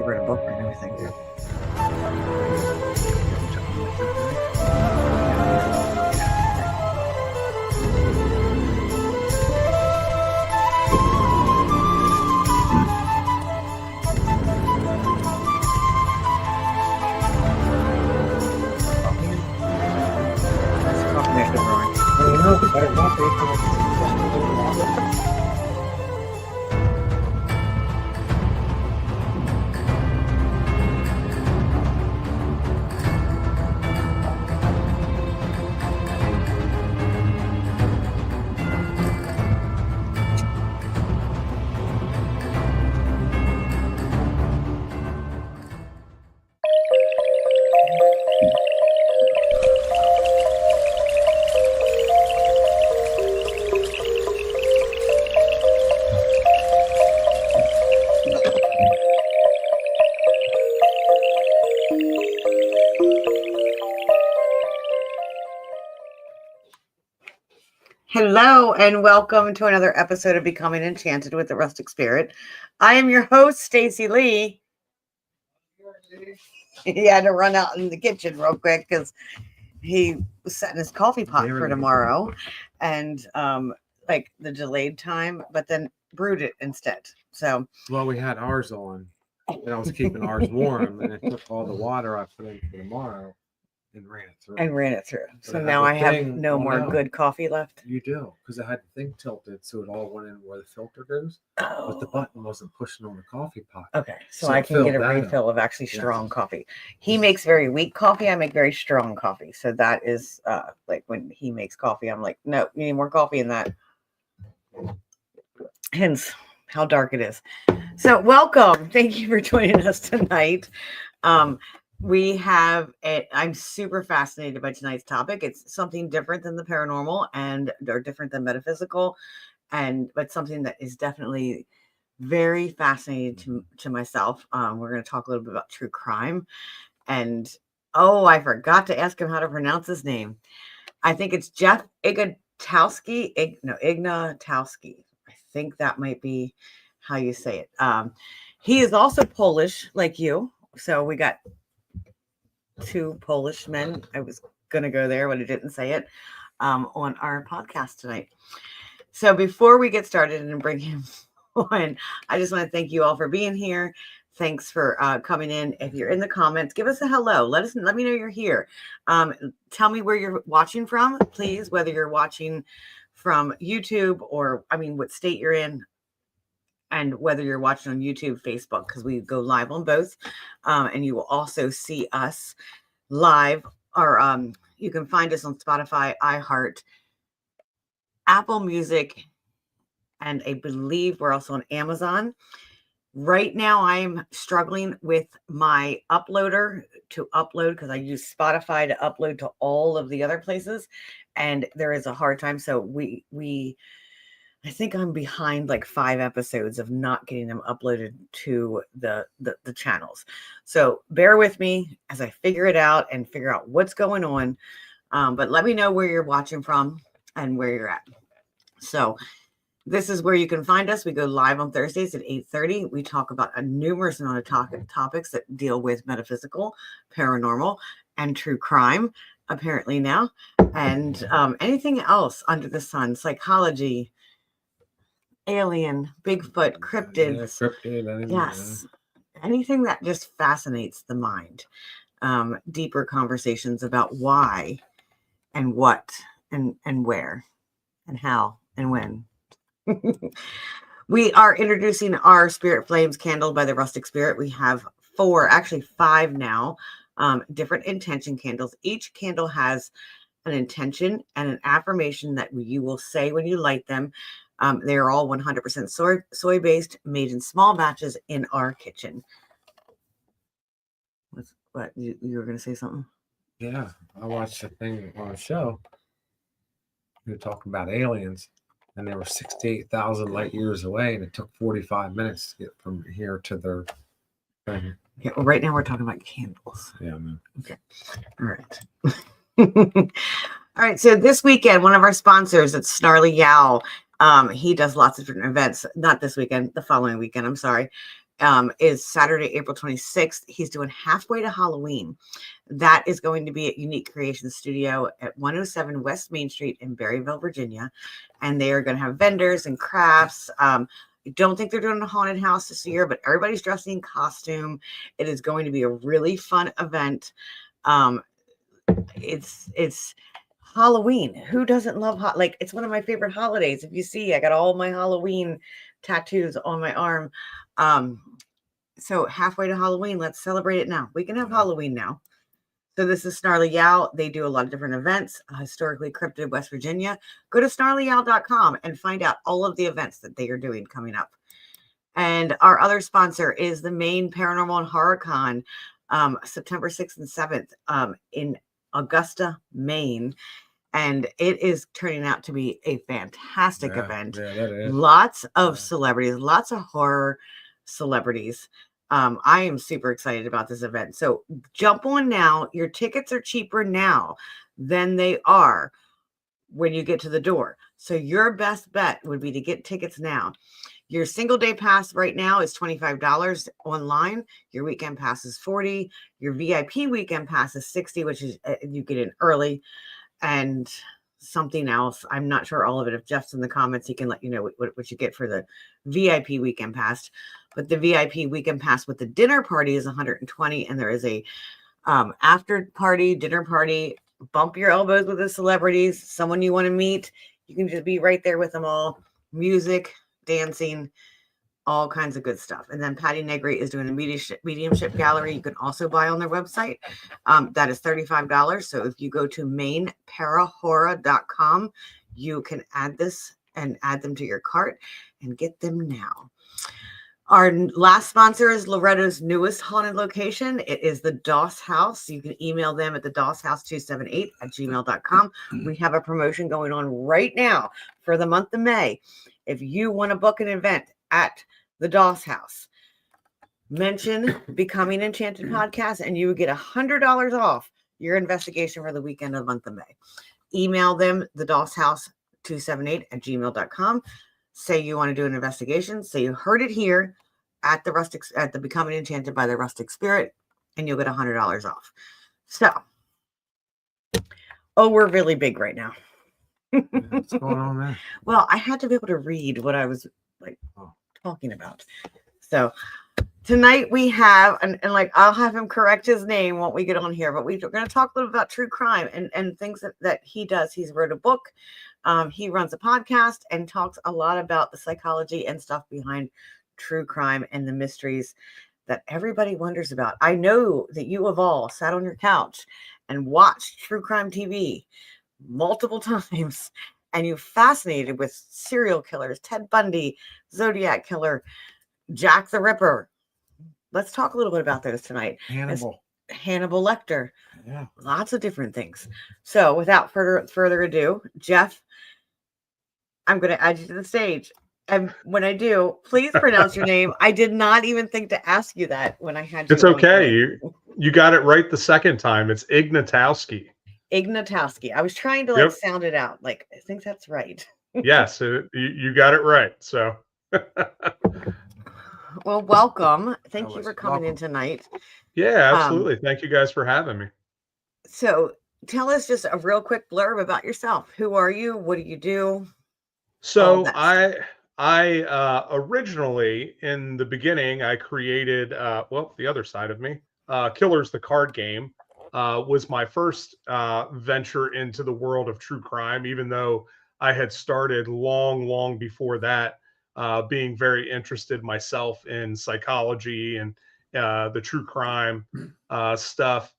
read a book and everything. Hello and welcome to another episode of Becoming Enchanted with the Rustic Spirit. I am your host, Stacy Lee. He had to run out in the kitchen real quick because he was setting his coffee pot for tomorrow and like the delayed time, but then brewed it instead. So well, we had ours on and I was keeping ours warm and I took all the water I put in for tomorrow and ran it through. So now I have no more good coffee left. You do, because I had the thing tilted so it all went in where the filter goes. But the button wasn't pushing on the coffee pot. Okay, so I can get a refill of actually strong coffee. He makes very weak coffee. I make very strong coffee. So that is like when he makes coffee, I'm like, no, you need more coffee in that. Hence how dark it is. So welcome. Thank you for joining us tonight. We have I'm super fascinated by tonight's topic. It's something different than the paranormal or different than metaphysical, but something that is definitely very fascinating to myself. We're going to talk a little bit about true crime, and I forgot to ask him how to pronounce his name. I think it's Jeff Ignatowski. Ignatowski. I think that might be how you say it. He is also Polish, like you. So we got two Polish men. I was going to go there, but I didn't say it on our podcast tonight. So before we get started and bring him on, I just want to thank you all for being here. Thanks for coming in. If you're in the comments, give us a hello. Let me know you're here. Tell me where you're watching from, please, whether you're watching from YouTube or, what state you're in. And whether you're watching on YouTube, Facebook, because we go live on both. And you will also see us live, or you can find us on Spotify, iHeart, Apple Music, and I believe we're also on Amazon. Right now, I'm struggling with my uploader to upload because I use Spotify to upload to all of the other places. And there is a hard time. So I think I'm behind like 5 episodes of not getting them uploaded to the channels. So bear with me as I figure it out and figure out what's going on. But let me know where you're watching from and where you're at. So this is where you can find us. We go live on Thursdays at 8:30. We talk about a numerous amount of topics that deal with metaphysical, paranormal, and true crime, apparently now. And anything else under the sun, psychology, alien, Bigfoot, cryptids. Yes. Anything that just fascinates the mind. Deeper conversations about why and what and where and how and when. We are introducing our Spirit Flames candle by the Rustic Spirit. We have 4, actually 5 now, different intention candles. Each candle has an intention and an affirmation that you will say when you light them. They are all 100% soy-based, made in small batches in our kitchen. What you were going to say something? Yeah, I watched a thing on a show. We were talking about aliens, and they were 68,000 light years away, and it took 45 minutes to get from here to their thing. Yeah, well, right now we're talking about candles. Yeah, man. Okay. All right. All right. So this weekend, one of our sponsors, it's Snarly Yowl. He does lots of different events. Not this weekend, the following weekend. I'm sorry. is Saturday, April 26th. He's doing Halfway to Halloween. That is going to be at Unique Creation Studio at 107 West Main Street in Berryville, Virginia. And they are going to have vendors and crafts. I don't think they're doing a haunted house this year, but everybody's dressing in costume. It is going to be a really fun event. It's Halloween. Who doesn't love like it's one of my favorite holidays. If you see, I got all my Halloween tattoos on my arm. So halfway to Halloween, let's celebrate it now. We can have Halloween now. So this is Snarly Yow. They do a lot of different events, historically cryptid West Virginia. Go to snarlyyow.com and find out all of the events that they are doing coming up. And our other sponsor is the Maine Paranormal and Horror Con, September 6th and 7th in Augusta, Maine. And it is turning out to be a fantastic event. Yeah, that is. Lots of celebrities, lots of horror celebrities. I am super excited about this event. So jump on now. Your tickets are cheaper now than they are when you get to the door. So your best bet would be to get tickets now. Your single day pass right now is $25 online. Your weekend pass is $40. Your VIP weekend pass is $60, which is you get in early. And something else, I'm not sure all of it. If Jeff's in the comments, he can let you know what you get for the VIP weekend pass. But the VIP weekend pass with the dinner party is $120, and there is a after party, dinner party. Bump your elbows with the celebrities, someone you want to meet. You can just be right there with them all. Music, dancing, all kinds of good stuff. And then Patty Negri is doing a mediumship gallery. You can also buy on their website. That is $35. So if you go to mainparahorror.com, you can add this and add them to your cart and get them now. Our last sponsor is Loretta's newest haunted location. It is the Doss House. You can email them at the dosshouse278@gmail.com. We have a promotion going on right now for the month of May. If you want to book an event at the Doss House, mention Becoming Enchanted podcast and you would get $100 off your investigation for the weekend of the month of May. Email them, the dosshouse278@gmail.com. Say you want to do an investigation. Say you heard it here at the Rustic, at the Becoming Enchanted by the Rustic Spirit, and you'll get $100 off. So, we're really big right now. What's going on there? Well, I had to be able to read what I was talking about. So tonight we have, and like I'll have him correct his name when we get on here, but we're going to talk a little about true crime and things that he does. He's wrote a book. He runs a podcast and talks a lot about the psychology and stuff behind true crime and the mysteries that everybody wonders about. I know that you have all sat on your couch and watched true crime TV multiple times, and you're fascinated with serial killers, Ted Bundy, Zodiac Killer, Jack the Ripper. Let's talk a little bit about those tonight. Hannibal Lecter. Yeah. Lots of different things. So without further ado, Jeff, I'm going to add you to the stage. And when I do, please pronounce your name. I did not even think to ask you that when I had you. It's okay. You got it right the second time. It's Ignatowski. Ignatowski. I was trying to sound it out. Like, I think that's right. Yes, you got it right. So. Well, welcome. Thank you for coming in tonight. Yeah, absolutely. Thank you guys for having me. So tell us just a real quick blurb about yourself. Who are you? What do you do? So I originally, in the beginning, I created, the other side of me, Killers, the card game, was my first venture into the world of true crime, even though I had started long before that, being very interested myself in psychology and the true crime stuff.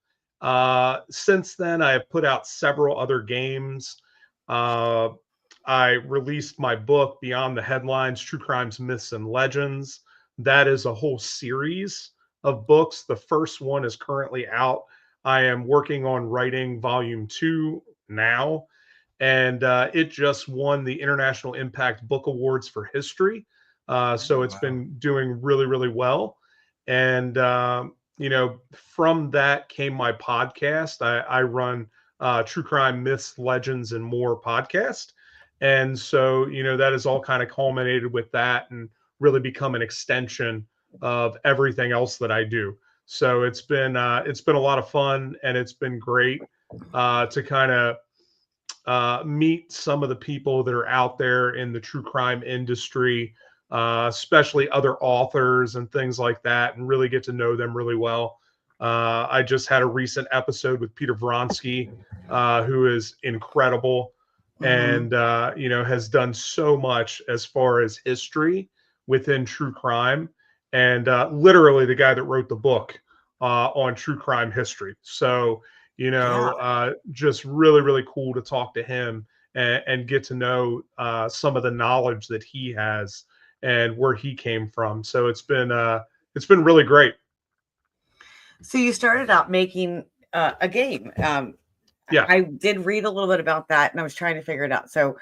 Since then, I have put out several other games. I released my book, Beyond the Headlines, True Crimes, Myths, and Legends. That is a whole series of books. The first one is currently out. I am working on writing volume 2 now. And it just won the International Impact Book Awards for History. So it's been doing really well. And, from that came my podcast. I run True Crime, Myths, Legends, and More podcast. And so, that has all kind of culminated with that and really become an extension of everything else that I do. So it's been a lot of fun, and it's been great to kind of meet some of the people that are out there in the true crime industry, especially other authors and things like that, and really get to know them really well. I just had a recent episode with Peter Vronsky, who is incredible and has done so much as far as history within true crime, and literally the guy that wrote the book on true crime history. So just really, really cool to talk to him and get to know some of the knowledge that he has and where he came from. So it's been really great. So you started out making a game. Yeah. I did read a little bit about that, and I was trying to figure it out. So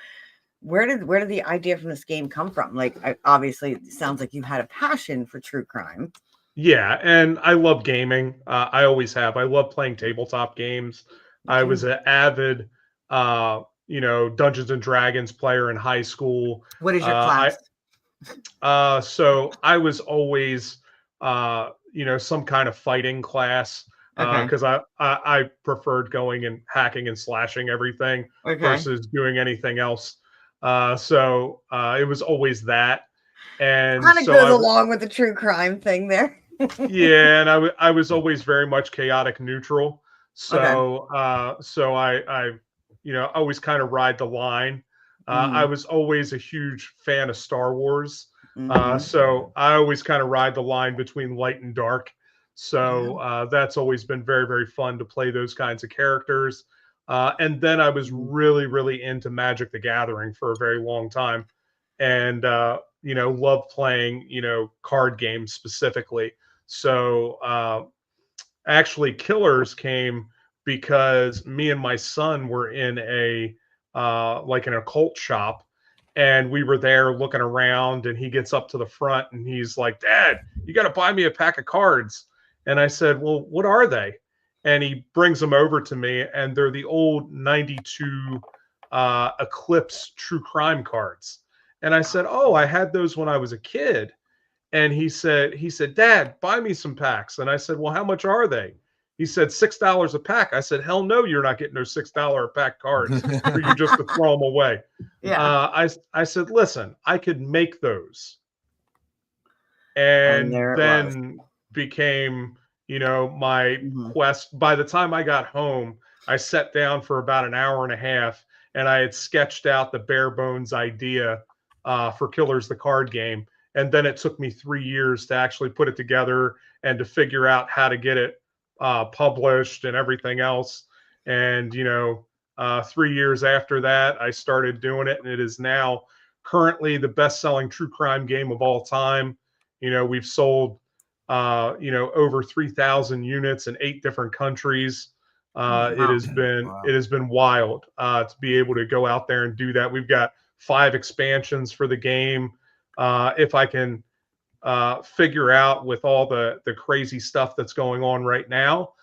where did the idea from this game come from? Like, obviously, it sounds like you had a passion for true crime. Yeah, and I love gaming. I always have. I love playing tabletop games. I was an avid, Dungeons and Dragons player in high school. What is your class? So I was always, some kind of fighting class because I preferred going and hacking and slashing everything versus doing anything else. So it was always that. And kind of so goes along with the true crime thing there. Yeah, and I was always very much chaotic neutral. So I always kind of ride the line. I was always a huge fan of Star Wars. So I always kind of ride the line between light and dark. So that's always been very, very fun to play those kinds of characters. And then I was really, really into Magic the Gathering for a very long time. And love playing, card games specifically. So actually Killers came because me and my son were in an occult shop, and we were there looking around, and he gets up to the front and he's like, "Dad, you got to buy me a pack of cards." And I said, "Well, what are they?" And he brings them over to me, and they're the old 92 Eclipse true crime cards. And I said, "Oh, I had those when I was a kid." And he said, "Dad, buy me some packs." And I said, "Well, how much are they?" He said, $6 a pack. I said, "Hell no, you're not getting those $6 a pack cards for you just to throw them away." Yeah. I said, "Listen, I could make those." And then became, my quest. By the time I got home, I sat down for about an hour and a half, and I had sketched out the bare bones idea for Killers the card game. And then it took me 3 years to actually put it together and to figure out how to get it published and everything else. And, 3 years after that, I started doing it, and it is now currently the best-selling true crime game of all time. We've sold, over 3,000 units in 8 different countries. It has been wild to be able to go out there and do that. We've got 5 expansions for the game. If I can figure out with all the crazy stuff that's going on right now,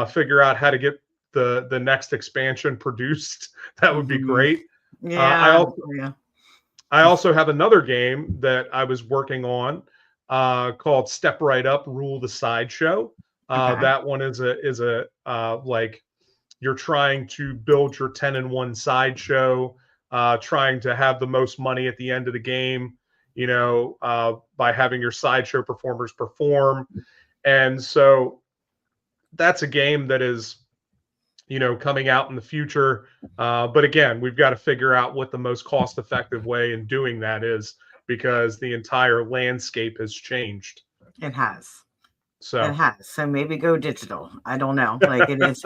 figure out how to get the next expansion produced, that would be great. Yeah. I also have another game that I was working on called Step Right Up, Rule the Sideshow. That one is a like you're trying to build your 10-in-1 sideshow, trying to have the most money at the end of the game, by having your sideshow performers perform. And so that's a game that is, coming out in the future. But again, we've got to figure out what the most cost-effective way in doing that is, because the entire landscape has changed. It has. So it has. So maybe go digital. I don't know. Like it is.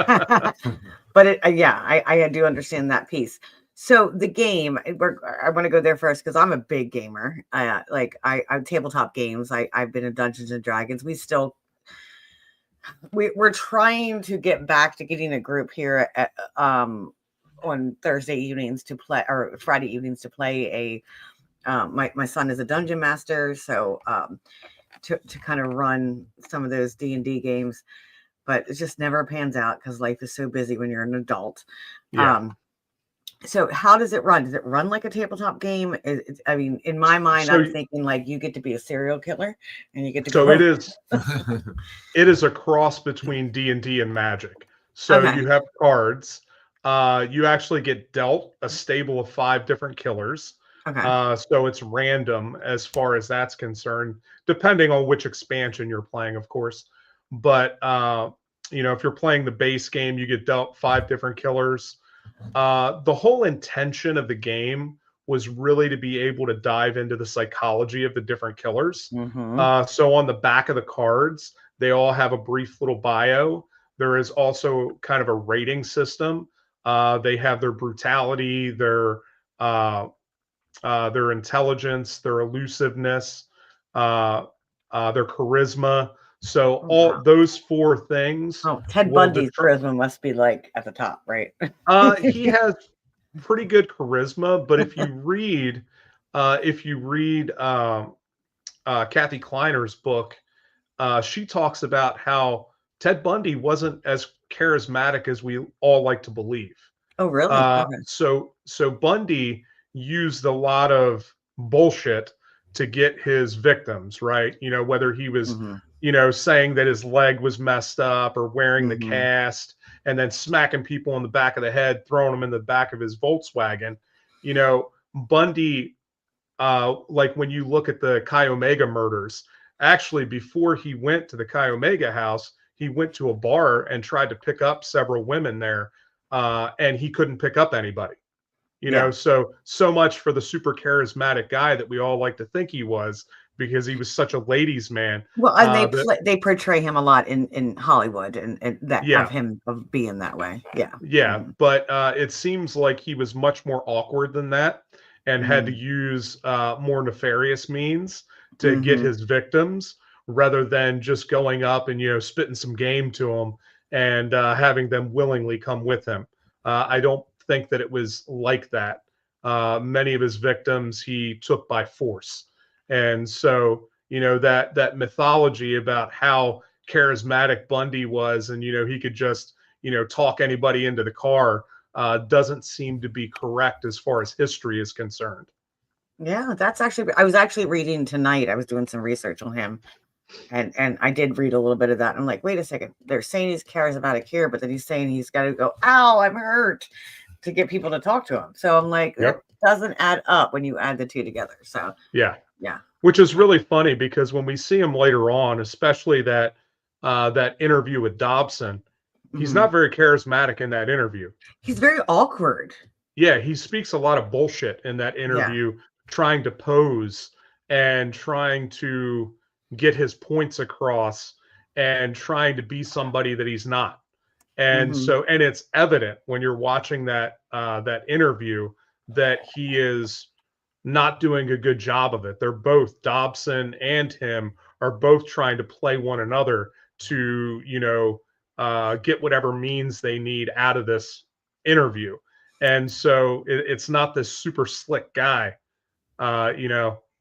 But I do understand that piece. So the game, I want to go there first because I'm a big gamer. I tabletop games. I've been in Dungeons and Dragons. We're trying to get back to getting a group here at on Thursday evenings to play, or Friday evenings to play my son is a dungeon master, so to kind of run some of those D&D games, but it just never pans out because life is so busy when you're an adult. So how does it run? Does it run like a tabletop game? I mean, in my mind, So I'm thinking like you get to be a serial killer and you get to so go. it is a cross between D&D and Magic. So Okay. you have cards. You actually get dealt a stable of 5 different killers. Okay. So it's random as far as that's concerned, depending on which expansion you're playing, of course. But if you're playing the base game, you get dealt 5 different killers. The whole intention of the game was really to be able to dive into the psychology of the different killers. Mm-hmm. So on the back of the cards, they all have a brief little bio. There is also kind of a rating system. They have their brutality, their intelligence, their elusiveness, their charisma. So Oh, all wow. those 4 things Oh, Ted will Bundy's charisma must be like at the top, right? he has pretty good charisma, but if you read Kathy Kleiner's book, she talks about how Ted Bundy wasn't as charismatic as we all like to believe. Oh, really? Okay. So Bundy used a lot of bullshit to get his victims, right? Whether he was, Mm-hmm. saying that his leg was messed up or wearing the Mm-hmm. cast and then smacking people on the back of the head, throwing them in the back of his Volkswagen. Bundy, like when you look at the Chi Omega murders, actually before he went to the Chi Omega house, he went to a bar and tried to pick up several women there, and he couldn't pick up anybody. Yeah. So much for the super charismatic guy that we all like to think he was, because he was such a ladies' man. Well, and they That portray him a lot in Hollywood and that Yeah, of him of being that way. Yeah. yeah, Mm-hmm. but it seems like he was much more awkward than that, and had to use more nefarious means to get Mm-hmm. his victims, rather than just going up and spitting some game to them and having them willingly come with him. I don't think that it was like that. Many of his victims he took by force, and so that mythology about how charismatic Bundy was, and he could just talk anybody into the car, doesn't seem to be correct as far as history is concerned. Yeah, that's actually I was actually reading tonight. I was doing some research on him and I did read a little bit of that. I'm like, wait a second. They're saying he's charismatic here, but then he's saying he's got to go, ow, I'm hurt to get people to talk to him. So I'm like, that Yep. doesn't add up when you add the two together. So Yeah. yeah. Which is really funny, because when we see him later on, especially that interview with Dobson, he's Mhm. not very charismatic in that interview. He's very awkward. Yeah, he speaks a lot of bullshit in that Yeah. interview, trying to pose and trying to get his points across and trying to be somebody that he's not. And Hmm. so, and it's evident when you're watching that interview that he is not doing a good job of it. They're both, Dobson and him are both trying to play one another to get whatever means they need out of this interview. And so it's not this super slick guy.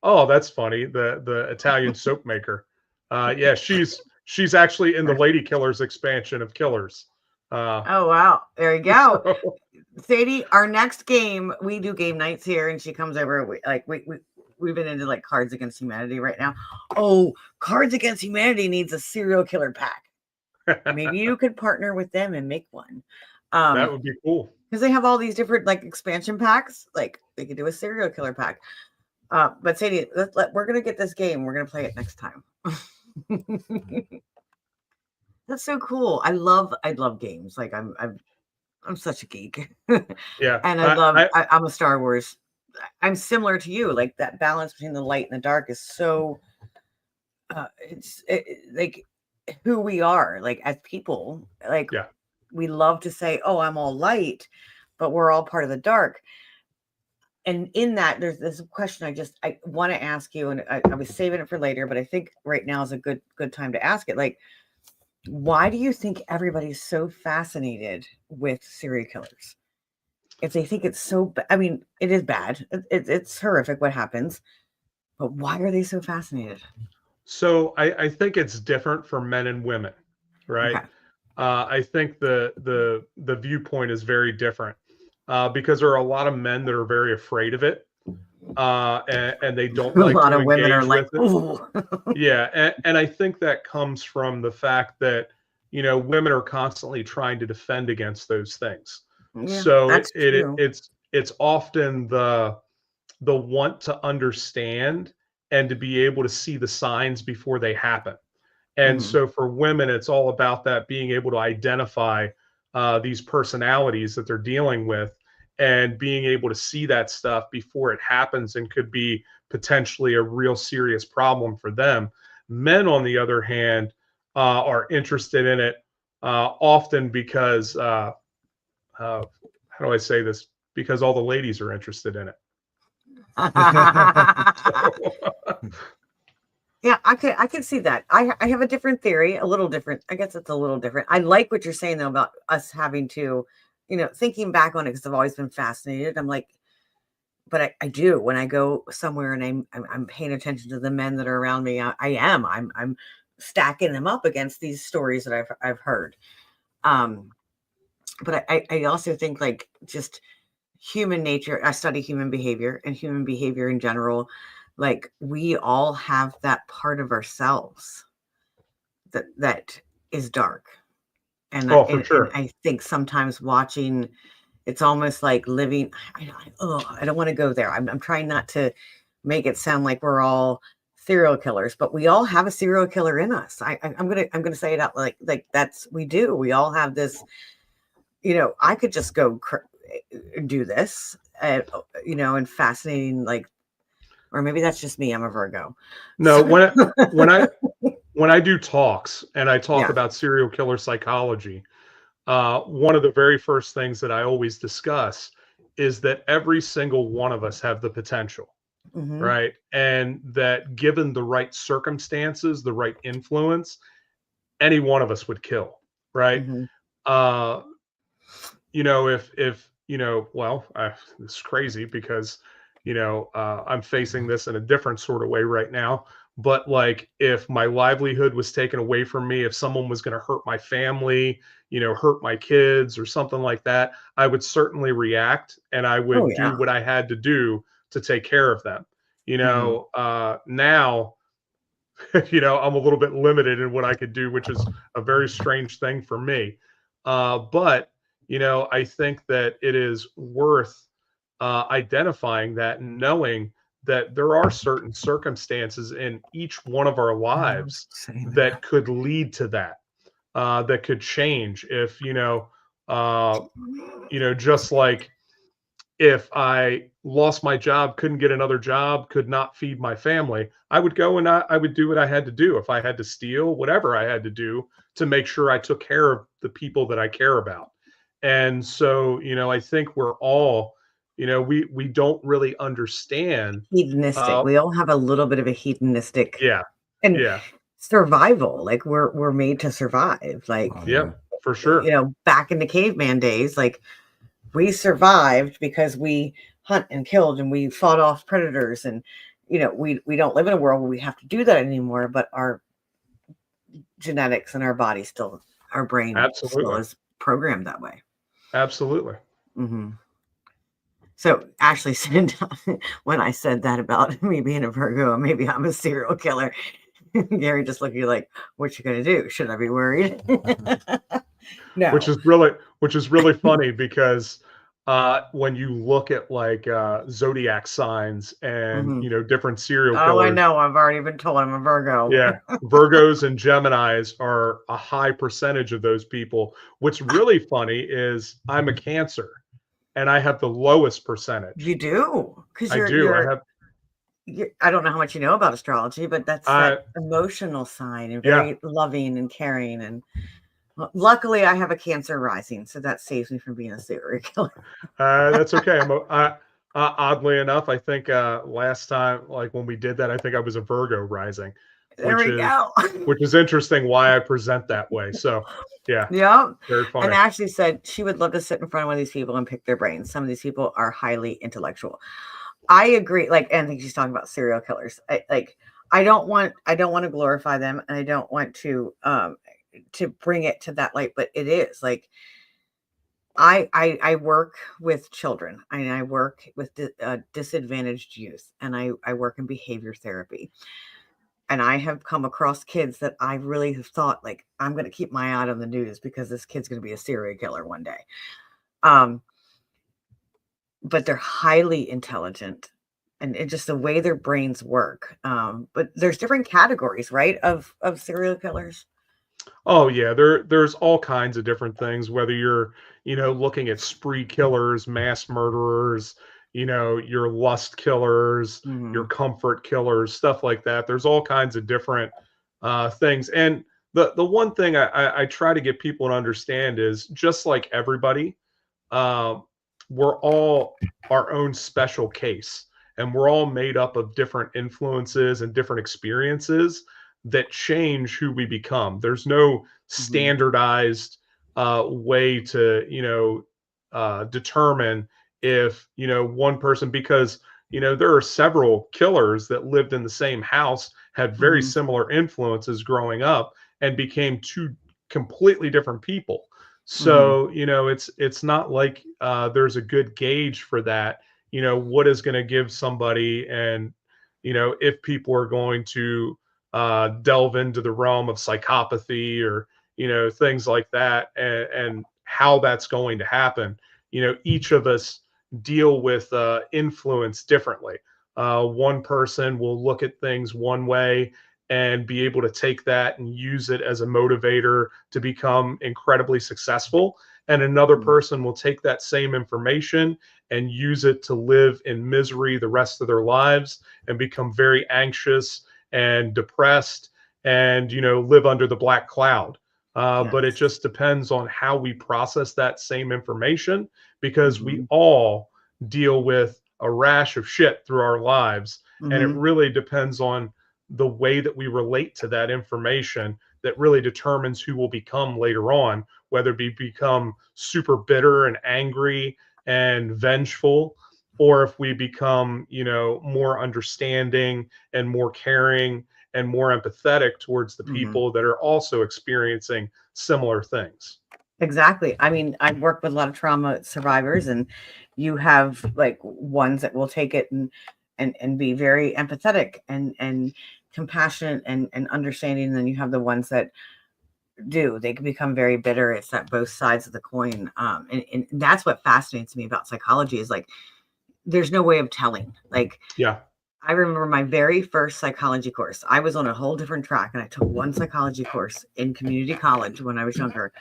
Oh, that's funny. The Italian soap maker. Yeah, she's actually in the Lady Killers expansion of Killers. Oh wow. There you go. So, Sadie, our next game, we do game nights here, and she comes over. We've been into like Cards Against Humanity right now. Oh, Cards Against Humanity needs a serial killer pack. Maybe you could partner with them and make one. that would be cool. Because they have all these different like expansion packs. Like they could do a serial killer pack. But Sadie, we're gonna get this game. We're gonna play it next time. That's so cool. I love games. Like I'm such a geek. Yeah, And I'm a Star Wars. I'm similar to you. Like that balance between the light and the dark is so like who we are, like as people. Like yeah. we love to say, oh, I'm all light, but we're all part of the dark. And in that, there's this question I want to ask you, and I was saving it for later, but I think right now is a good time to ask it. Like, why do you think everybody's so fascinated with serial killers? If they think it's so, I mean, it is bad. It's horrific what happens, but why are they so fascinated? So I think it's different for men and women, right? Okay. I think the viewpoint is very different. because there are a lot of men that are very afraid of it, and they don't A like lot to of women are engage like, with it. "Ooh." Yeah, and I think that comes from the fact that, women are constantly trying to defend against those things. Yeah, So that's true. it's often the want to understand and to be able to see the signs before they happen. And Mhm. so for women, it's all about that, being able to identify these personalities that they're dealing with and being able to see that stuff before it happens and could be potentially a real serious problem for them. Men, on the other hand, are interested in it often because, how do I say this? Because all the ladies are interested in it. Yeah, I can see that. I have a different theory, a little different. I guess it's a little different. I like what you're saying though about us having to, thinking back on it because I've always been fascinated. I'm like, but I do when I go somewhere and I'm paying attention to the men that are around me. I'm stacking them up against these stories that I've heard. Um, but I also think like just human nature. I study human behavior and human behavior in general. Like we all have that part of ourselves that is dark. And I, Oh, for and sure. I think sometimes watching, it's almost like living. I don't want to go there. I'm trying not to make it sound like we're all serial killers, but we all have a serial killer in us. I'm gonna say it out like that's we do. We all have this. I could just go do this, and fascinating like, or maybe that's just me. I'm a Virgo. No, So, when I do talks and I talk yeah. about serial killer psychology, one of the very first things that I always discuss is that every single one of us have the potential, Hmm. right? And that given the right circumstances, the right influence, any one of us would kill, right? Hmm. Uh, if well, it's crazy because I'm facing this in a different sort of way right now. But like, if my livelihood was taken away from me, if someone was going to hurt my family, hurt my kids or something like that, I would certainly react and I Oh would do yeah. what I had to do to take care of them. Hmm. Now, I'm a little bit limited in what I could do, which is a very strange thing for me. But I think that it is worth identifying that and knowing that there are certain circumstances in each one of our I was lives saying that. that could lead to that, that could change if uh, just like if I lost my job, couldn't get another job, could not feed my family, I would go and I would do what I had to do. If I had to steal, whatever I had to do to make sure I took care of the people that I care about. And so, I think we're all, we don't really understand. Hedonistic. Uh, We all have a little bit of a hedonistic yeah, and yeah, survival. Like we're made to survive. Like, Oh, yeah, yeah. for sure. back in the caveman days, like we survived because we hunt and killed and we fought off predators and we don't live in a world where we have to do that anymore, but our genetics and our body still, our brain still Absolutely, is programmed that way. absolutely. Hmm. So Ashley said when I said that about me being a Virgo, maybe I'm a serial killer. Gary just looked at you like, what you gonna do? Should I be worried? which No. is really which is really funny because when you look at like zodiac signs and Hmm. different serial Oh, I killers, know. I've already been told I'm a Virgo. yeah, Virgos and Geminis are a high percentage of those people. What's really funny is I'm a Cancer and I have the lowest percentage. You do, because I you're do. you're I don't know how much you know about astrology, but that's I that emotional sign and yeah, very loving and caring. And luckily, I have a Cancer rising, so that saves me from being a serial killer. that's okay. Oddly enough, I think last time, like when we did that, I think I was a Virgo rising, There which we is go. which is interesting why I present that way. So yeah, Yeah. very And funny. Ashley said she would love to sit in front of one of these people and pick their brains. Some of these people are highly intellectual. I agree. Like, and I think she's talking about serial killers. I don't want to glorify them, and I don't want to bring it to that light, but it is like I work with children, and I work with disadvantaged youth, and I work in behavior therapy. And I have come across kids that I really have thought, like, I'm going to keep my eye on the news because this kid's going to be a serial killer one day. But they're highly intelligent, and it just the way their brains work. But there's different categories, right, of serial killers. Oh yeah, there's all kinds of different things, whether you're, looking at spree killers, mass murderers, your lust killers, your Mhm. comfort killers, stuff like that. There's all kinds of different things. And the one thing I try to get people to understand is, just like everybody, uh, we're all our own special case, and we're all made up of different influences and different experiences that change who we become. There's no Mhm. standardized way to, determine if, one person, because, there are several killers that lived in the same house, had very Mhm. similar influences growing up, and became two completely different people. Mhm. So, it's not like there's a good gauge for that, what is going to give somebody, and, if people are going to delve into the realm of psychopathy, or, things like that, and how that's going to happen. Each of us deal with influence differently. One person will look at things one way and be able to take that and use it as a motivator to become incredibly successful. And another Mhm. person will take that same information and use it to live in misery the rest of their lives, and become very anxious and depressed, and, live under the black cloud. But it Yes. just depends on how we process that same information, because we Mhm. all deal with a rash of shit through our lives. And it Mhm. really depends on the way that we relate to that information, that really determines who will become later on, whether we become super bitter and angry and vengeful, or if we become, more understanding and more caring and more empathetic towards the Mhm. people that are also experiencing similar things. Exactly. I mean, I work with a lot of trauma survivors, and you have like ones that will take it and be very empathetic and compassionate and understanding. And then you have the ones that do. They can become very bitter. It's that both sides of the coin. And that's what fascinates me about psychology is like there's no way of telling. Like Yeah. I remember my very first psychology course. I was on a whole different track, and I took one psychology course in community college when I was younger,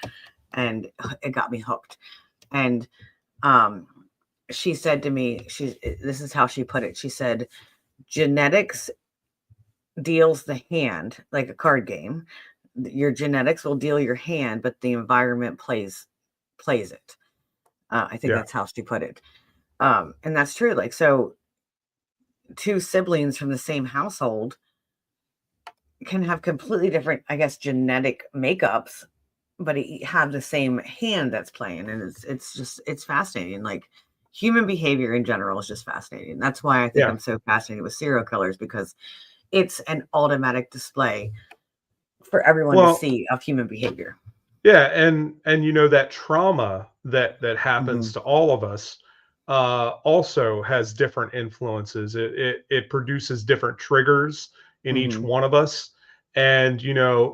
and it got me hooked. And um, she said to me, this is how she put it. She said, genetics deals the hand like a card game. Your genetics will deal your hand, but the environment plays it. I think Yeah. that's how she put it. And that's true. Like so, two siblings from the same household can have completely different, I guess, genetic makeups, but have the same hand that's playing, and it's just it's fascinating. Like human behavior in general is just fascinating. That's why I think Yeah. I'm so fascinated with serial killers, because it's an automatic display for everyone to Well, see of human behavior. yeah, and that trauma that happens Hmm. to all of us also has different influences. It produces different triggers in each Hmm. one of us. And,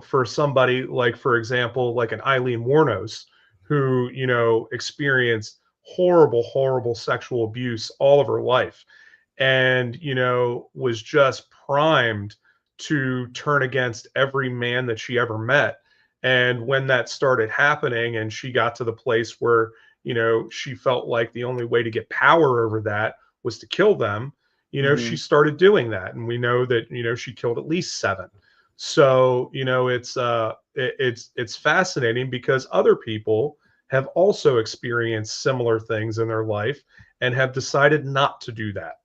for somebody like, for example, like an Eileen Warnos, who, experienced horrible, horrible sexual abuse all of her life, and, was just primed to turn against every man that she ever met. And when that started happening, and she got to the place where, she felt like the only way to get power over that was to kill them, she Hmm. started doing that. And we know that, she killed at least seven. So, it's fascinating, because other people have also experienced similar things in their life and have decided not to do that.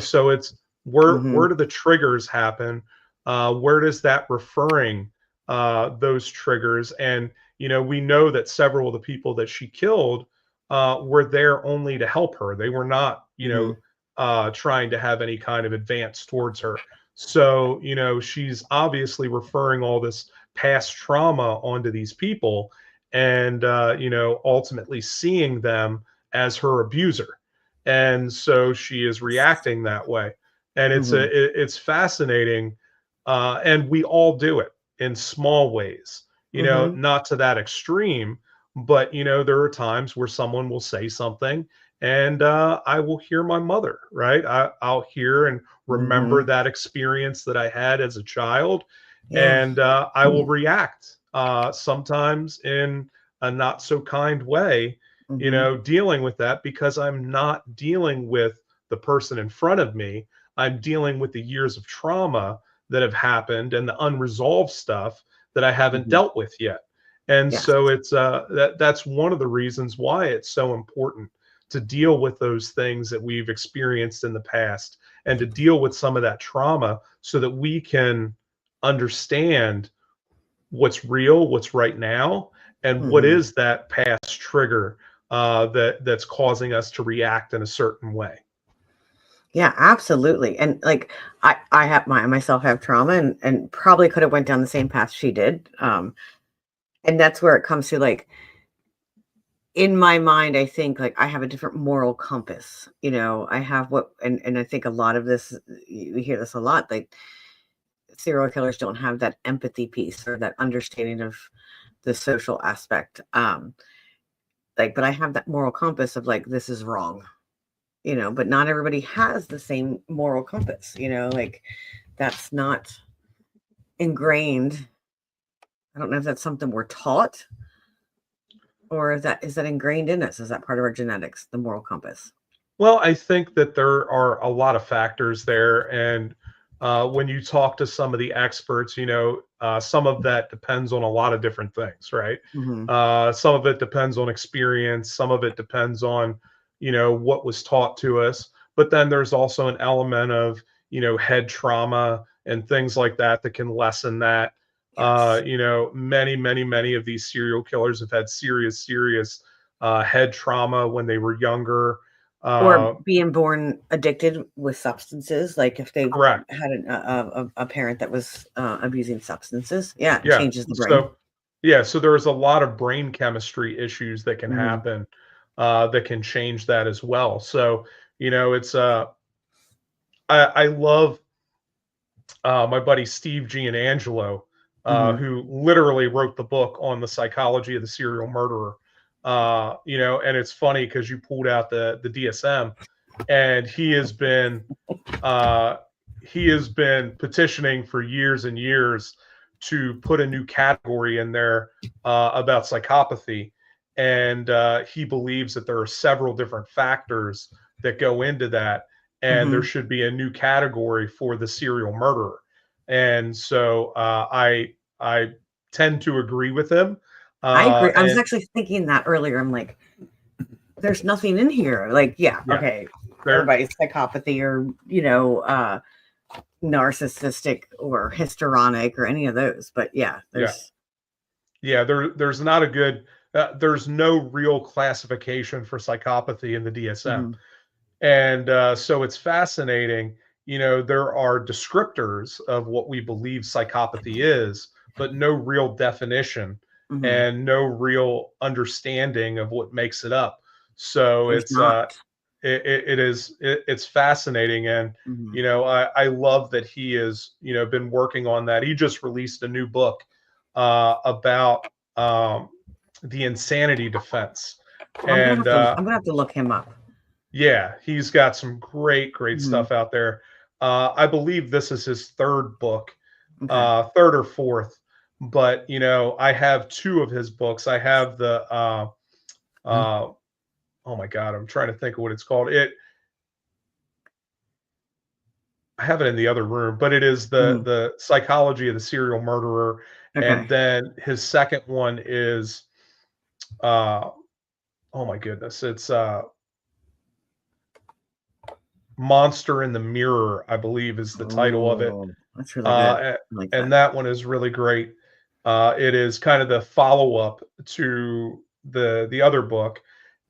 So it's, where Hmm. do the triggers happen? Where does that referring those triggers? And, we know that several of the people that she killed were there only to help her. They were not, Hmm. trying to have any kind of advance towards her. So, she's obviously referring all this past trauma onto these people. and ultimately seeing them as her abuser, and so she is reacting that way. And it's fascinating, and we all do it in small ways, not to that extreme, but there are times where someone will say something, and I will hear my mother, right? I'll hear and remember that experience that I had as a child, Yeah. and I will react, sometimes in a not so kind way, dealing with that, because I'm not dealing with the person in front of me. I'm dealing with the years of trauma that have happened and the unresolved stuff that I haven't dealt with yet. And Yes. so it's that's one of the reasons why it's so important to deal with those things that we've experienced in the past, and to deal with some of that trauma, so that we can understand what's real, what's right now, and what is that past trigger that's causing us to react in a certain way. Yeah, absolutely. And like I have myself have trauma, and probably could have went down the same path she did. And that's where it comes to, like, in my mind, I think, like, I have a different moral compass. I have and I think a lot of this, we hear this a lot, like, serial killers don't have that empathy piece or that understanding of the social aspect. Like, but I have that moral compass of, like, this is wrong, but not everybody has the same moral compass, like, that's not ingrained. I don't know if that's something we're taught, or is that ingrained in us? Is that part of our genetics, the moral compass? Well, I think that there are a lot of factors there. And when you talk to some of the experts, some of that depends on a lot of different things, right? Mm-hmm. Some of it depends on experience. Some of it depends on, what was taught to us. But then there's also an element of, head trauma and things like that that can lessen that. Yes. Many, many, many of these serial killers have had serious, serious head trauma when they were younger. Or being born addicted with substances, like if they Correct. had a parent that was abusing substances. Yeah, it Yeah. changes the brain. So there's a lot of brain chemistry issues that can Mm-hmm. happen, that can change that as well. So, it's I love my buddy Steve Gianangelo, Mm-hmm. who literally wrote the book on the psychology of the serial murderer. And it's funny because you pulled out the DSM, and uh, he has been petitioning for years and years to put a new category in there about psychopathy. And he believes that there are several different factors that go into that, and there Mm-hmm. should be a new category for the serial murderer. And so I tend to agree with him. I agree. I was And actually thinking that earlier. I'm like, there's nothing in here. Like, yeah, yeah, okay, there, everybody's psychopathy, or narcissistic or histrionic or any of those. But yeah, yeah. there's. Yeah, there's not a good there's no real classification for psychopathy in the DSM. Mm-hmm. And so it's fascinating. There are descriptors of what we believe psychopathy is, but no real definition Mm-hmm. and no real understanding of what makes it up. So There's not. it's fascinating. And Mm-hmm. I love that he has been working on that. He just released a new book about the insanity defense. Well, And I'm gonna have to look him up. yeah, he's got some great Mm-hmm. stuff out there. I believe this is his third book, Okay. third or fourth. But I have two of his books. I have the oh my god, I'm trying to think of what it's called. I have it in the other room, but it is Mm-hmm. the psychology of the serial murderer. And Okay. then his second one is uh oh my goodness, it's Monster in the Mirror, I believe is the title of it. Oh, that's really good. I Uh, like that. and that one is really great. It is kind of the follow-up to the other book,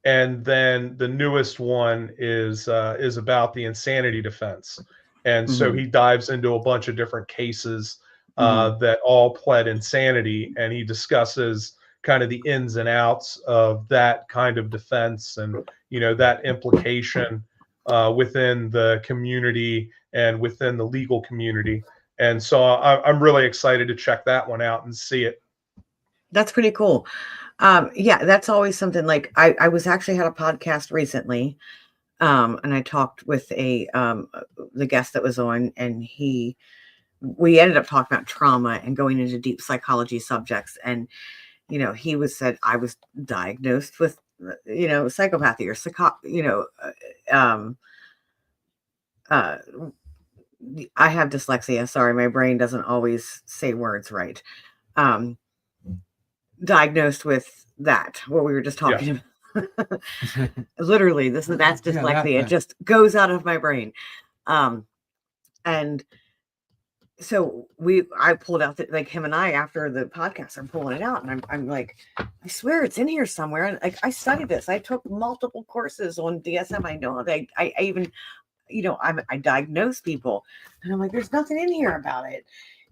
and then the newest one is about the insanity defense. And so Mm-hmm. he dives into a bunch of different cases Mm-hmm. that all pled insanity, and he discusses kind of the ins and outs of that kind of defense and, that implication within the community and within the legal community. And so I'm really excited to check that one out and see it. That's pretty cool. Yeah, that's always something. Like I was actually had a podcast recently, and I talked with the guest that was on, and we ended up talking about trauma and going into deep psychology subjects. And he said I was diagnosed with psychopathy or I have dyslexia. Sorry, my brain doesn't always say words right. Diagnosed with that, what we were just talking about. Literally, that's dyslexia. It just goes out of my brain. And so I pulled out like him and I after the podcast are pulling it out, and I'm like, I swear it's in here somewhere. And like I studied this. I took multiple courses on DSM. I know that I even I diagnose people, and I'm like, there's nothing in here about it,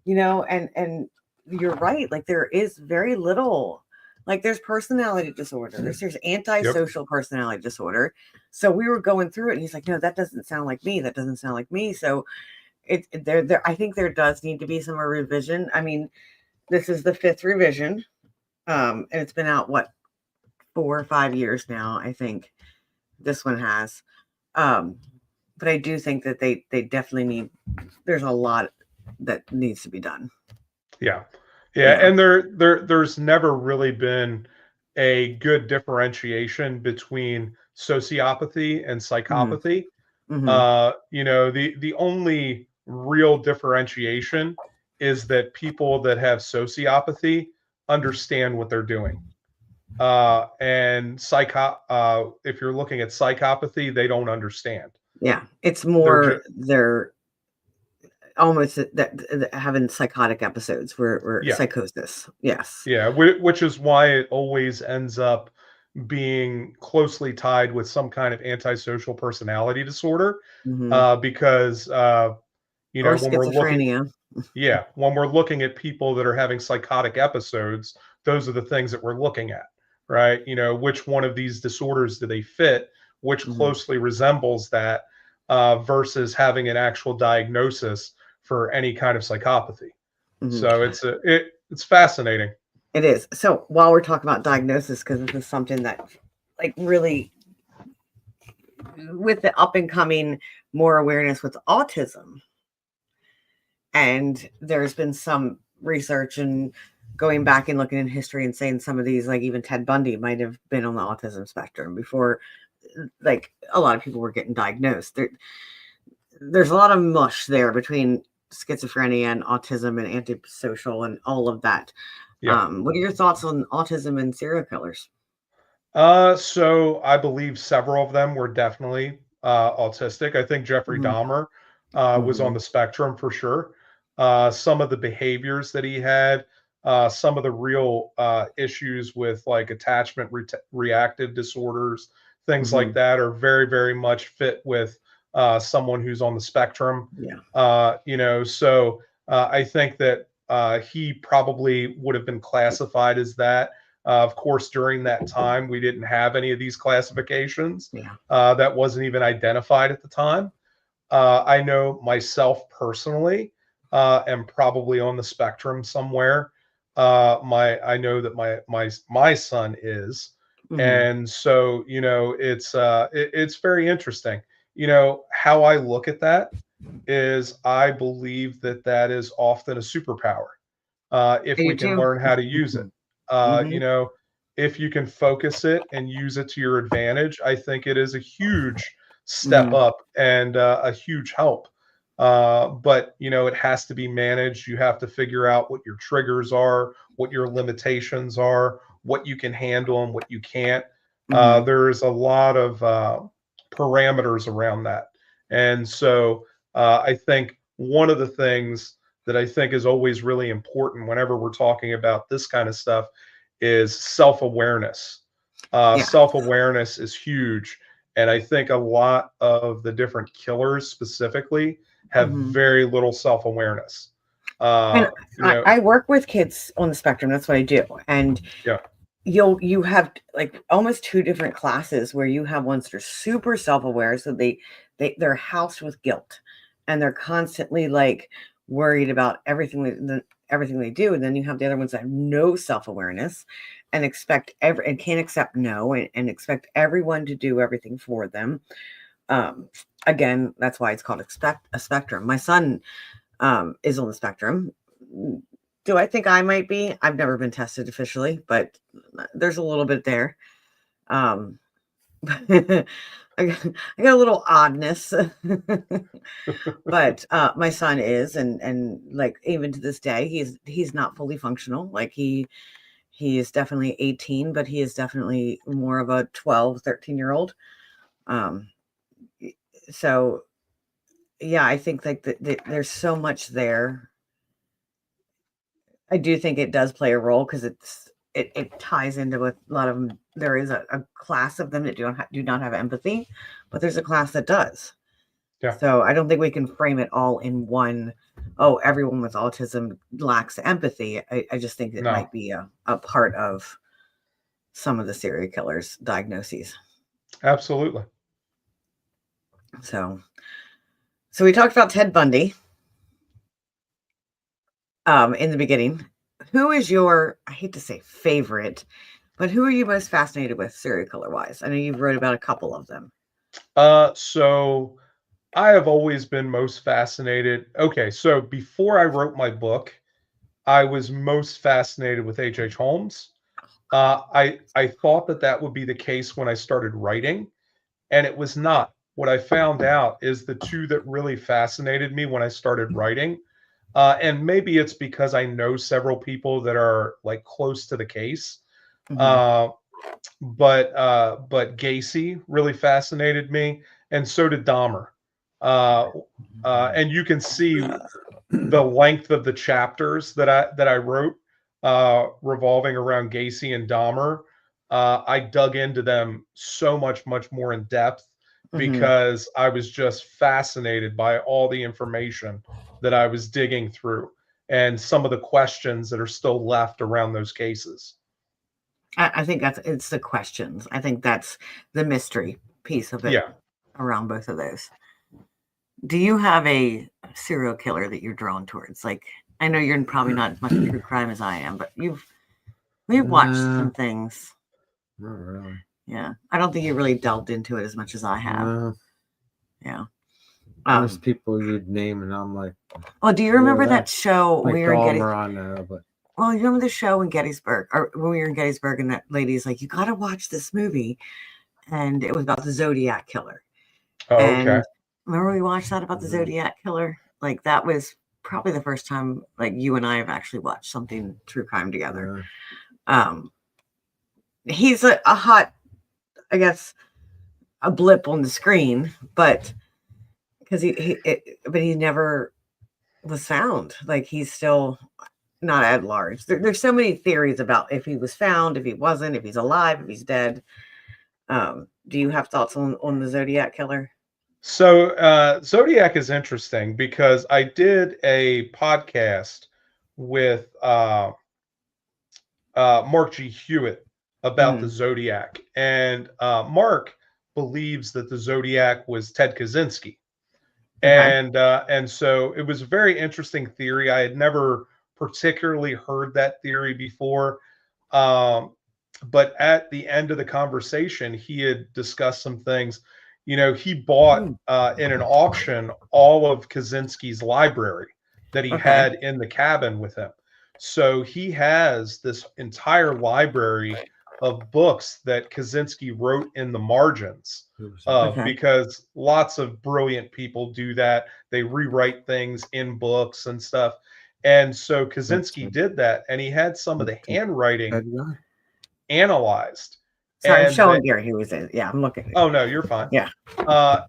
and you're right. Like there is very little. Like there's personality disorders. There's antisocial personality disorder. So we were going through it, and he's like, no, that doesn't sound like me. That doesn't sound like me. So there. I think there does need to be some revision. I mean, this is the 5th revision, and it's been out 4 or 5 years now. I think this one has, but I do think that they definitely need. There's a lot that needs to be done. Yeah. And there's never really been a good differentiation between sociopathy and psychopathy. The only real differentiation is that people that have sociopathy understand what they're doing. And if you're looking at psychopathy, they don't understand. Yeah, it's more they're almost that having psychotic episodes where psychosis. Yes. Yeah, which is why it always ends up being closely tied with some kind of antisocial personality disorder, because or when schizophrenia. when we're looking at people that are having psychotic episodes, those are the things that we're looking at, right? Which one of these disorders do they fit, which closely resembles that, versus having an actual diagnosis for any kind of psychopathy. So it's fascinating. It is. So while we're talking about diagnosis, because this is something that like really with the up and coming more awareness with autism, and there's been some research and going back and looking in history and saying some of these, like even Ted Bundy might have been on the autism spectrum before, like a lot of people were getting diagnosed. There's a lot of mush there between schizophrenia and autism and antisocial and all of that. What are your thoughts on autism and serial killers? So I believe several of them were definitely autistic. I think Jeffrey Dahmer was on the spectrum for sure. Some of the behaviors that he had, some of the real issues with like attachment reactive disorders, things like that are very, very much fit with someone who's on the spectrum. So I think that he probably would have been classified as that. Of course, during that time, we didn't have any of these classifications. That wasn't even identified at the time. I know myself personally am probably on the spectrum somewhere. I know that my son is, and so it's very interesting. How I look at that is I believe that is often a superpower if we can learn how to use it. If you can focus it and use it to your advantage, I think it is a huge step up and a huge help. But it has to be managed. You have to figure out what your triggers are, what your limitations are, what you can handle and what you can't. There's a lot of parameters around that. And so I think one of the things that I think is always really important whenever we're talking about this kind of stuff is self-awareness. Self-awareness is huge. And I think a lot of the different killers specifically have very little self-awareness. I work with kids on the spectrum. That's what I do. And you have like almost two different classes where you have ones that are super self-aware, so they're housed with guilt, and they're constantly like worried about everything they do. And then you have the other ones that have no self-awareness and can't accept no, and expect everyone to do everything for them. Again, that's why it's called a spectrum. My son is on the spectrum. Do I think I might be? I've never been tested officially, but there's a little bit there. I got a little oddness, but my son is, and like even to this day, he's not fully functional. Like he is definitely 18, but he is definitely more of a 12, 13-year-old. So yeah, I think like there's so much there. I do think it does play a role because it ties into a lot of them. There is a class of them that do not have empathy, but there's a class that does. Yeah. So I don't think we can frame it all in one. Oh, everyone with autism lacks empathy. I just think it might be a part of some of the serial killers' diagnoses. Absolutely. So we talked about Ted Bundy in the beginning. Who is your, I hate to say favorite, but who are you most fascinated with serial killer wise? I know you've wrote about a couple of them. So I have always been most fascinated. Okay, so before I wrote my book, I was most fascinated with H.H. Holmes. I thought that would be the case when I started writing, and it was not. What I found out is the two that really fascinated me when I started writing, and maybe it's because I know several people that are like close to the case. Mm-hmm. But Gacy really fascinated me, and so did Dahmer. And you can see the length of the chapters that I wrote revolving around Gacy and Dahmer. I dug into them so much more in depth because I was just fascinated by all the information that I was digging through and some of the questions that are still left around those cases. I think it's the questions. I think that's the mystery piece of it around both of those. Do you have a serial killer that you're drawn towards? Like, I know you're probably not as much true crime as I am, but we've watched some things. Not really. Yeah. I don't think you really delved into it as much as I have. No. Yeah. There's people you'd name, and I'm like, well, do you remember that show like we were in Gettysburg? I know, but well, you remember the show in Gettysburg, or when we were in Gettysburg, and that lady's like, you got to watch this movie. And it was about the Zodiac Killer. Oh, and okay. Remember we watched that about the Zodiac Killer? Like that was probably the first time like you and I have actually watched something true crime together. He's a hot, I guess, a blip on the screen, but because but he never was found. Like he's still not at large. There's so many theories about if he was found, if he wasn't, if he's alive, if he's dead. Do you have thoughts on the Zodiac Killer? So Zodiac is interesting because I did a podcast with Mark G. Hewitt about the Zodiac, and Mark believes that the Zodiac was Ted Kaczynski, and so it was a very interesting theory. I had never particularly heard that theory before, but at the end of the conversation, he had discussed some things. You know, he bought in an auction all of Kaczynski's library that he had in the cabin with him. So he has this entire library of books that Kaczynski wrote in the margins of, because lots of brilliant people do that. They rewrite things in books and stuff. And so Kaczynski did that, and he had some of the handwriting analyzed. Sorry, I'm showing Gary who was in. Yeah, I'm looking. Oh, no, you're fine. Yeah.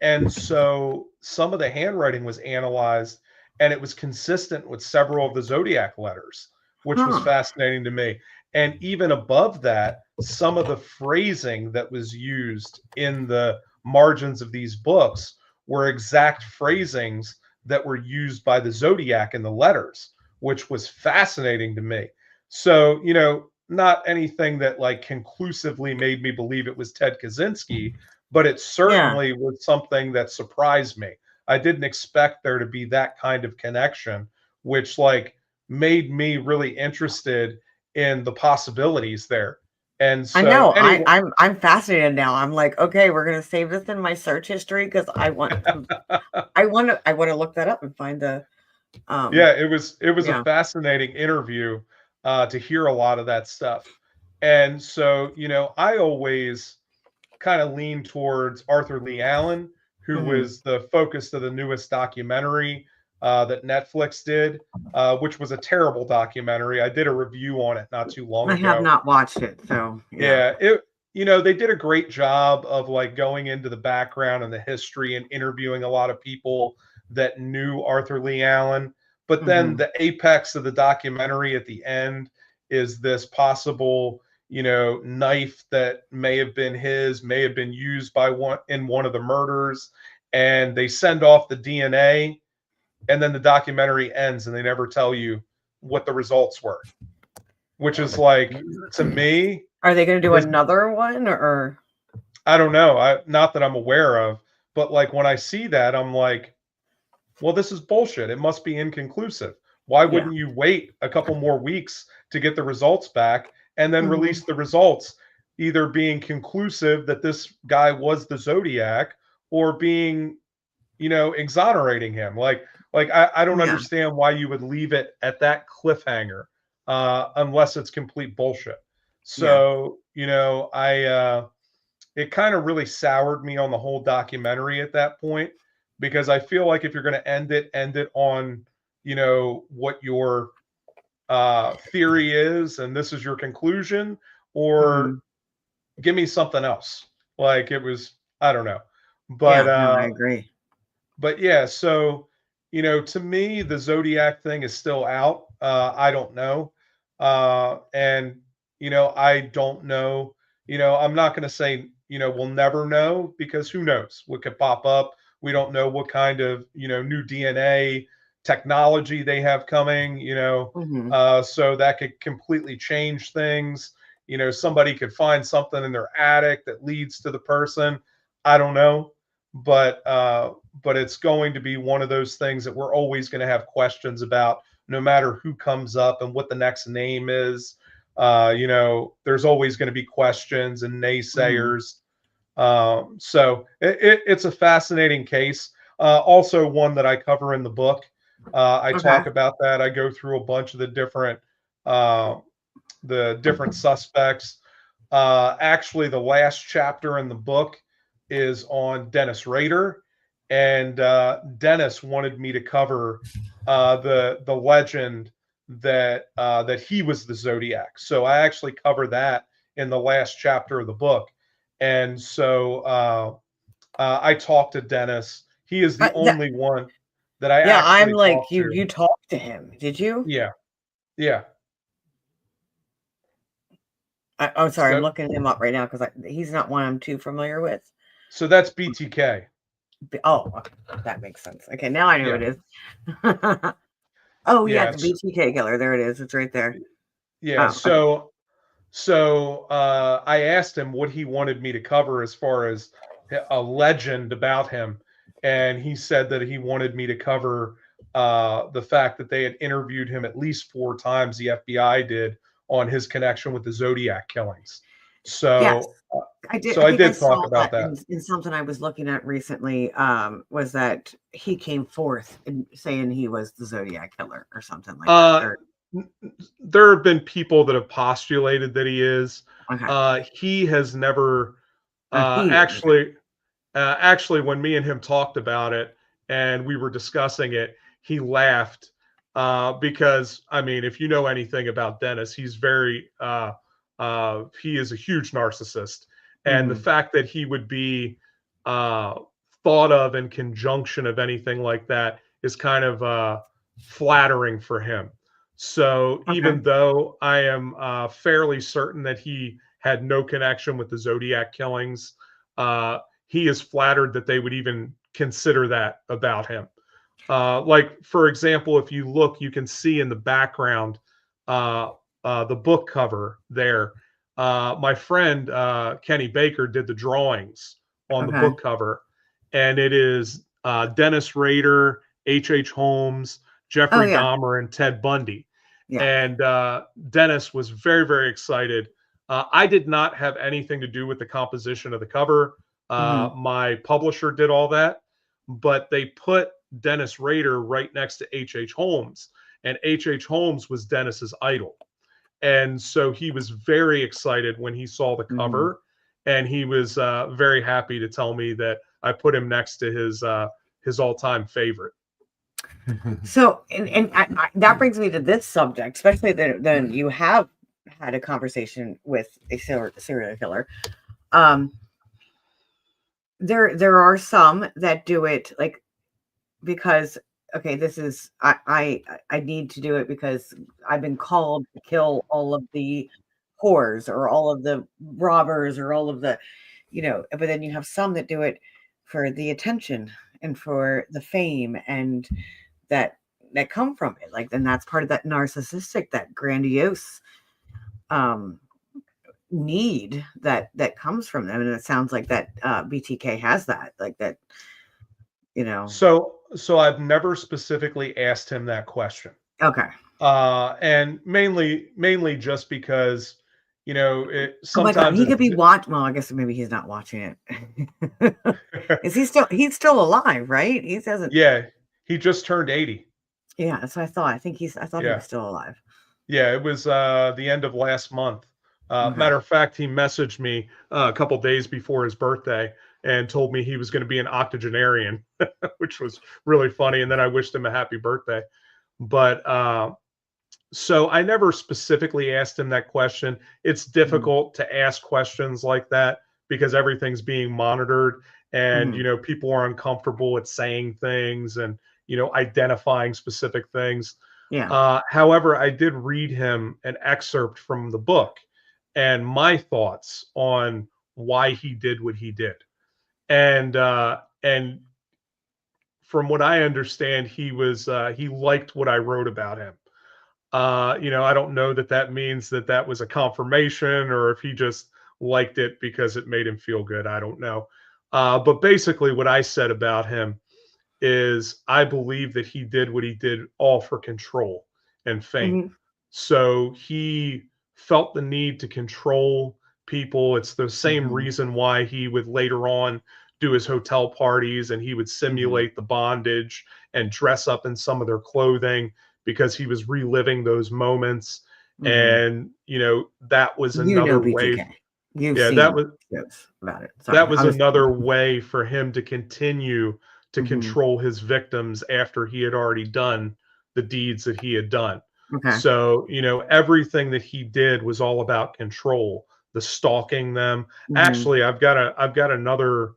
And so some of the handwriting was analyzed, and it was consistent with several of the Zodiac letters, which was fascinating to me. And even above that, some of the phrasing that was used in the margins of these books were exact phrasings that were used by the Zodiac in the letters, which was fascinating to me. So, you know, not anything that like conclusively made me believe it was Ted Kaczynski, but it Yeah. certainly was something that surprised me. I didn't expect there to be that kind of connection, which like made me really interested in the possibilities there. And I so know. anyway, I'm fascinated now. I'm like, okay, we're gonna save this in my search history because I want to look that up and find the yeah, it was a yeah. fascinating interview to hear a lot of that stuff. And so, I always kind of lean towards Arthur Lee Allen, who Mhm. was the focus of the newest documentary that Netflix did, which was a terrible documentary. I did a review on it not too long I have ago. not watched it, so yeah. Yeah, they did a great job of like going into the background and the history and interviewing a lot of people that knew Arthur Lee Allen. But then Mhm. the apex of the documentary at the end is this possible, knife that may have been his, may have been used by one of the murders, and they send off the DNA, and then the documentary ends, and they never tell you what the results were, which is like to me Are they gonna do has another one or I don't know. Not that I'm aware of, but like when I see that, I'm like, well, this is bullshit. It must be inconclusive. Why yeah. wouldn't you wait a couple more weeks to get the results back and then Mhm. release the results, either being conclusive that this guy was the Zodiac or being, exonerating him? Like I don't Yeah. understand why you would leave it at that cliffhanger unless it's complete bullshit. Yeah. So, it kind of really soured me on the whole documentary at that point, because I feel like if you're going to end it on, what your theory is, and this is your conclusion, or Mhm. give me something else. Like it was, I don't know. But Yeah, no, I agree. but yeah, so to me, the Zodiac thing is still out. I don't know, and I don't know. I'm not going to say we'll never know, because who knows what could pop up. We don't know what kind of new DNA technology they have coming. Mhm. So that could completely change things. Somebody could find something in their attic that leads to the person. I don't know, but it's going to be one of those things that we're always going to have questions about, no matter who comes up and what the next name is. There's always going to be questions and Mhm. naysayers. So it's a fascinating case. Also, one that I cover in the book. I Okay. talk about that. I go through a bunch of uh, the different suspects. Actually, the last chapter in the book is on Dennis Rader, and Dennis wanted me to cover the legend that he was the Zodiac. So I actually cover that in the last chapter of the book, and so I talked to Dennis. He is the That only one that I yeah, I'm actually like talked you to. talked to him. Did you? Yeah, yeah. Oh, sorry, I'm So looking him up right now because he's not one I'm too familiar with. so that's BTK. Oh, that makes sense. Okay, now I know who Yeah, it is. Oh yeah, yeah, the BTK killer. There it is. It's right there. yeah. Oh, okay. So I asked him what he wanted me to cover as far as a legend about him, and he said that he wanted me to cover the fact that they had interviewed him at least 4 times. The FBI did, on his connection with the Zodiac killings. Yes, So I did. so I I think I did talk saw about that that. in something I was looking at recently. Was that he came forth and saying he was the Zodiac killer or something like that? Uh, Or there have been people that have postulated that he is. okay, He has never he is okay. actually, when me and him talked about it and we were discussing it, he laughed because, I mean, if you know anything about Dennis, he's he is a huge narcissist, and the Mhm. fact that he would be uh, thought of in conjunction of anything like that is kind of flattering for him. So Okay. even though I am fairly certain that he had no connection with the Zodiac killings, uh, he is flattered that they would even consider that about him. Like, for example, if you look, you can see in the background the book cover there. My friend Kenny Baker did the drawings on the Okay. book cover, and it is Dennis Rader, H.H. Holmes, Jeffrey yeah. Dahmer, and Ted Bundy. Yeah. And Dennis was very, very excited. I did not have anything to do with the composition of the cover. My publisher did all that, but they put Dennis Rader right next to H.H. Holmes, and H.H. Holmes was Dennis's idol. And so he was very excited when he saw the cover, and he was very happy to tell me that I put him next to his all-time favorite. So, and that brings me to this subject, especially then you have had a conversation with a serial killer. There are some that do it like because okay, this is I need to do it because I've been called to kill all of the whores or all of the robbers or all of the, but then you have some that do it for the attention and for the fame and that come from it. Like, then that's part of that narcissistic, that grandiose need that comes from them. And it sounds like that BTK has that, like that, So I've never specifically asked him that question. Okay. And mainly just because, sometimes oh my God, he could be watching. Well, I guess maybe he's not watching it. Is he's still alive, right? He doesn't. Yeah, he just turned 80. Yeah, that's what I thought. I thought he was still alive. Yeah, it was the end of last month. Matter of fact, he messaged me a couple days before his birthday and told me he was going to be an octogenarian, which was really funny. And then I wished him a happy birthday. But so I never specifically asked him that question. It's difficult to ask questions like that because everything's being monitored and, people are uncomfortable at saying things and, identifying specific things. Yeah. However, I did read him an excerpt from the book and my thoughts on why he did what he did. And from what I understand, he liked what I wrote about him. I don't know that means that was a confirmation or if he just liked it because it made him feel good. I don't know. But basically what I said about him is I believe that he did what he did all for control and fame. So he felt the need to control people. It's the same reason why he would later on do his hotel parties and he would simulate the bondage and dress up in some of their clothing because he was reliving those moments. And, that was another way. That was about it. Sorry, that was another way for him to continue to control his victims after he had already done the deeds that he had done. Okay. So, everything that he did was all about control, the stalking them. Actually, I've got another,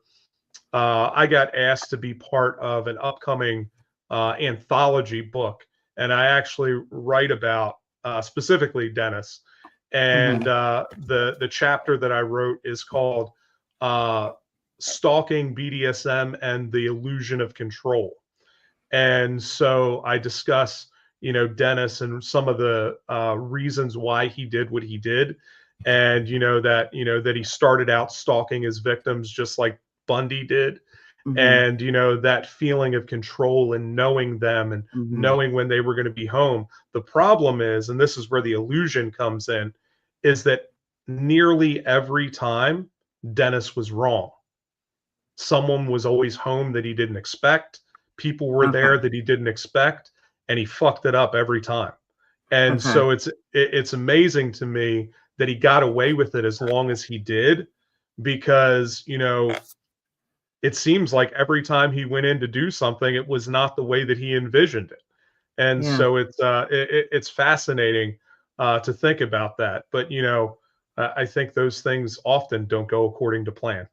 I got asked to be part of an upcoming anthology book. And I actually write about specifically Dennis. And the chapter that I wrote is called Stalking, BDSM, and the Illusion of Control. And so I discuss, Dennis and some of the reasons why he did what he did. And, that he started out stalking his victims just like Bundy did. And, that feeling of control and knowing them and knowing when they were going to be home. The problem is, and this is where the illusion comes in, is that nearly every time Dennis was wrong. Someone was always home that he didn't expect. People were there that he didn't expect, and he fucked it up every time. And so it's amazing to me that he got away with it as long as he did, because, it seems like every time he went in to do something, it was not the way that he envisioned it. And so it's fascinating to think about that. But, I think those things often don't go according to plan.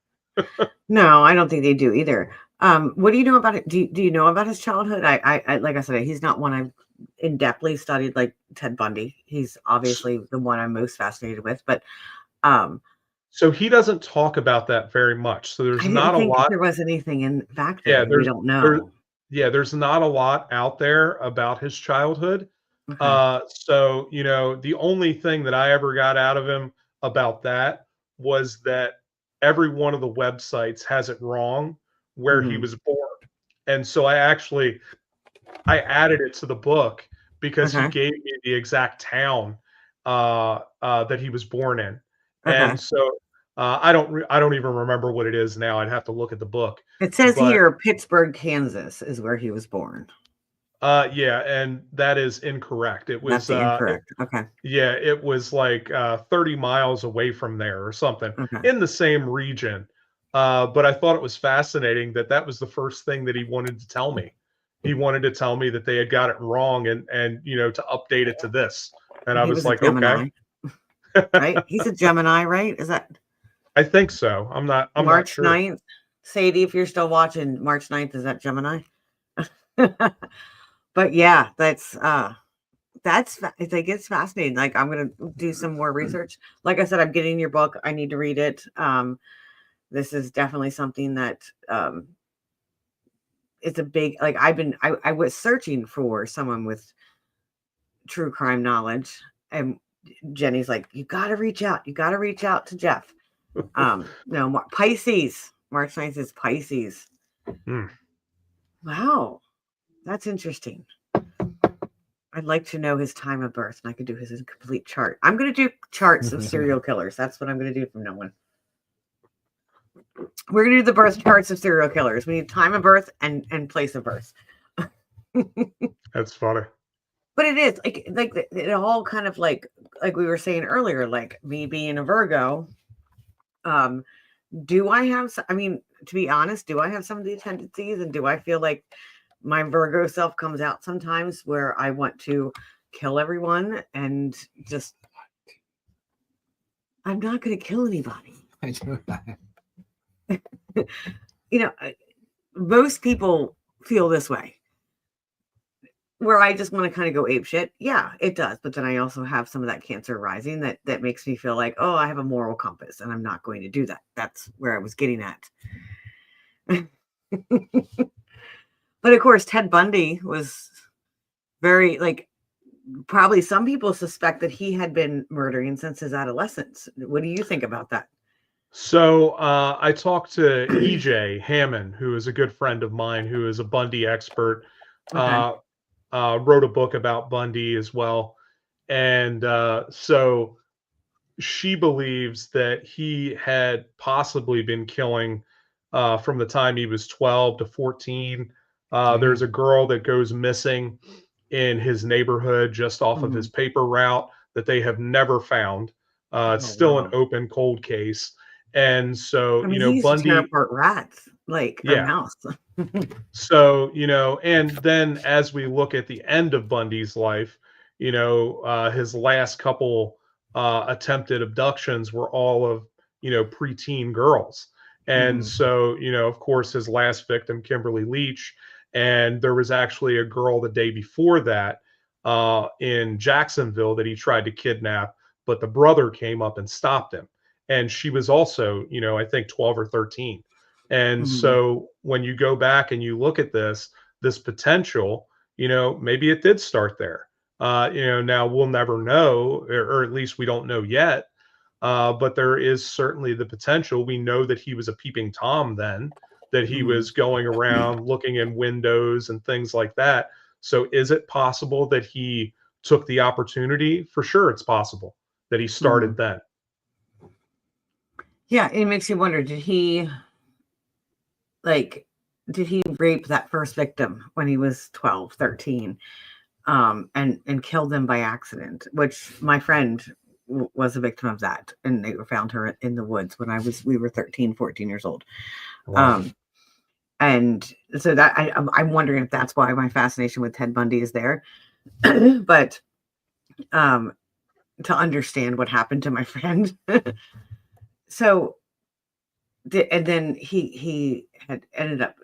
No, I don't think they do either. What do you know about it? Do you know about his childhood? I like I said, he's not one I've in-depthly studied like Ted Bundy. He's obviously the one I'm most fascinated with, but so he doesn't talk about that very much. So there's not a lot. There was anything in back there. We don't know. There's not a lot out there about his childhood. Okay. So, the only thing that I ever got out of him about that was that every one of the websites has it wrong where he Hmm. was born. And so I added it to the book because he Okay. gave me the exact town that he was born in. Okay. And so I don't even remember what it is now. I'd have to look at the book. It says But here Pittsburgh, Kansas is where he was born. yeah, and that is incorrect. That's the incorrect. Okay. Yeah, it was like 30 miles away from there or something Okay. in the same region. But I thought it was fascinating that that was the first thing that he wanted to tell me. He wanted to tell me that they had got it wrong and to update it to this. And I He was was a like, okay. Gemini, right? He's a Gemini, right? Is that I think so. I'm not March sure. 9th? Sadie, if you're still watching, March 9th, is that Gemini? But yeah, it's fascinating. Like I'm gonna do some more research. Like I said, I'm getting your book. I need to read it. This is definitely something that it's a big like I was searching for someone with true crime knowledge, and Jenny's like, you gotta reach out. You gotta reach out to Jeff. No, Pisces. March 9th is Pisces. Hmm. Wow, that's interesting. I'd like to know his time of birth, and I could do his complete chart. I'm going to do charts of serial killers. That's what I'm going to do from now on. We're going to do the birth charts of serial killers. We need time of birth and place of birth. That's funny. But it is like it all kind of like we were saying earlier, like me being a Virgo. Do I have? I mean, to be honest, do I have some of these tendencies, and do I feel like my Virgo self comes out sometimes where I want to kill everyone and just I'm not going to kill anybody. I know that. Most people feel this way where I just want to kind of go ape shit. Yeah, it does. But then I also have some of that Cancer rising that makes me feel like, oh, I have a moral compass and I'm not going to do that. That's where I was getting at. But of course, Ted Bundy was very probably some people suspect that he had been murdering since his adolescence. What do you think about that? So I talked to EJ Hammond, who is a good friend of mine, who is a Bundy expert. Okay. Wrote a book about Bundy as well. And so she believes that he had possibly been killing from the time he was 12 to 14. There's a girl that goes missing in his neighborhood just off of his paper route that they have never found. It's still an Wow. open cold case. And so, I mean, he used to tear Bundy, apart rats or yeah. mouse. So, and then as we look at the end of Bundy's life, his last couple attempted abductions were all of, preteen girls. And so, of course, his last victim, Kimberly Leach, and there was actually a girl the day before that in Jacksonville that he tried to kidnap, but the brother came up and stopped him. And she was also, I think 12 or 13. And so when you go back and you look at this potential, maybe it did start there. Now we'll never know, or at least we don't know yet. But there is certainly the potential. We know that he was a peeping Tom then, that he was going around looking in windows and things like that. So is it possible that he took the opportunity? For sure, it's possible that he started then. Yeah, it makes you wonder, did he rape that first victim when he was 12, 13, and killed them by accident, which my friend was a victim of that, and they found her in the woods when we were 13, 14 years old. Wow. And so that I'm wondering if that's why my fascination with Ted Bundy is there. But to understand what happened to my friend. So and then he had ended up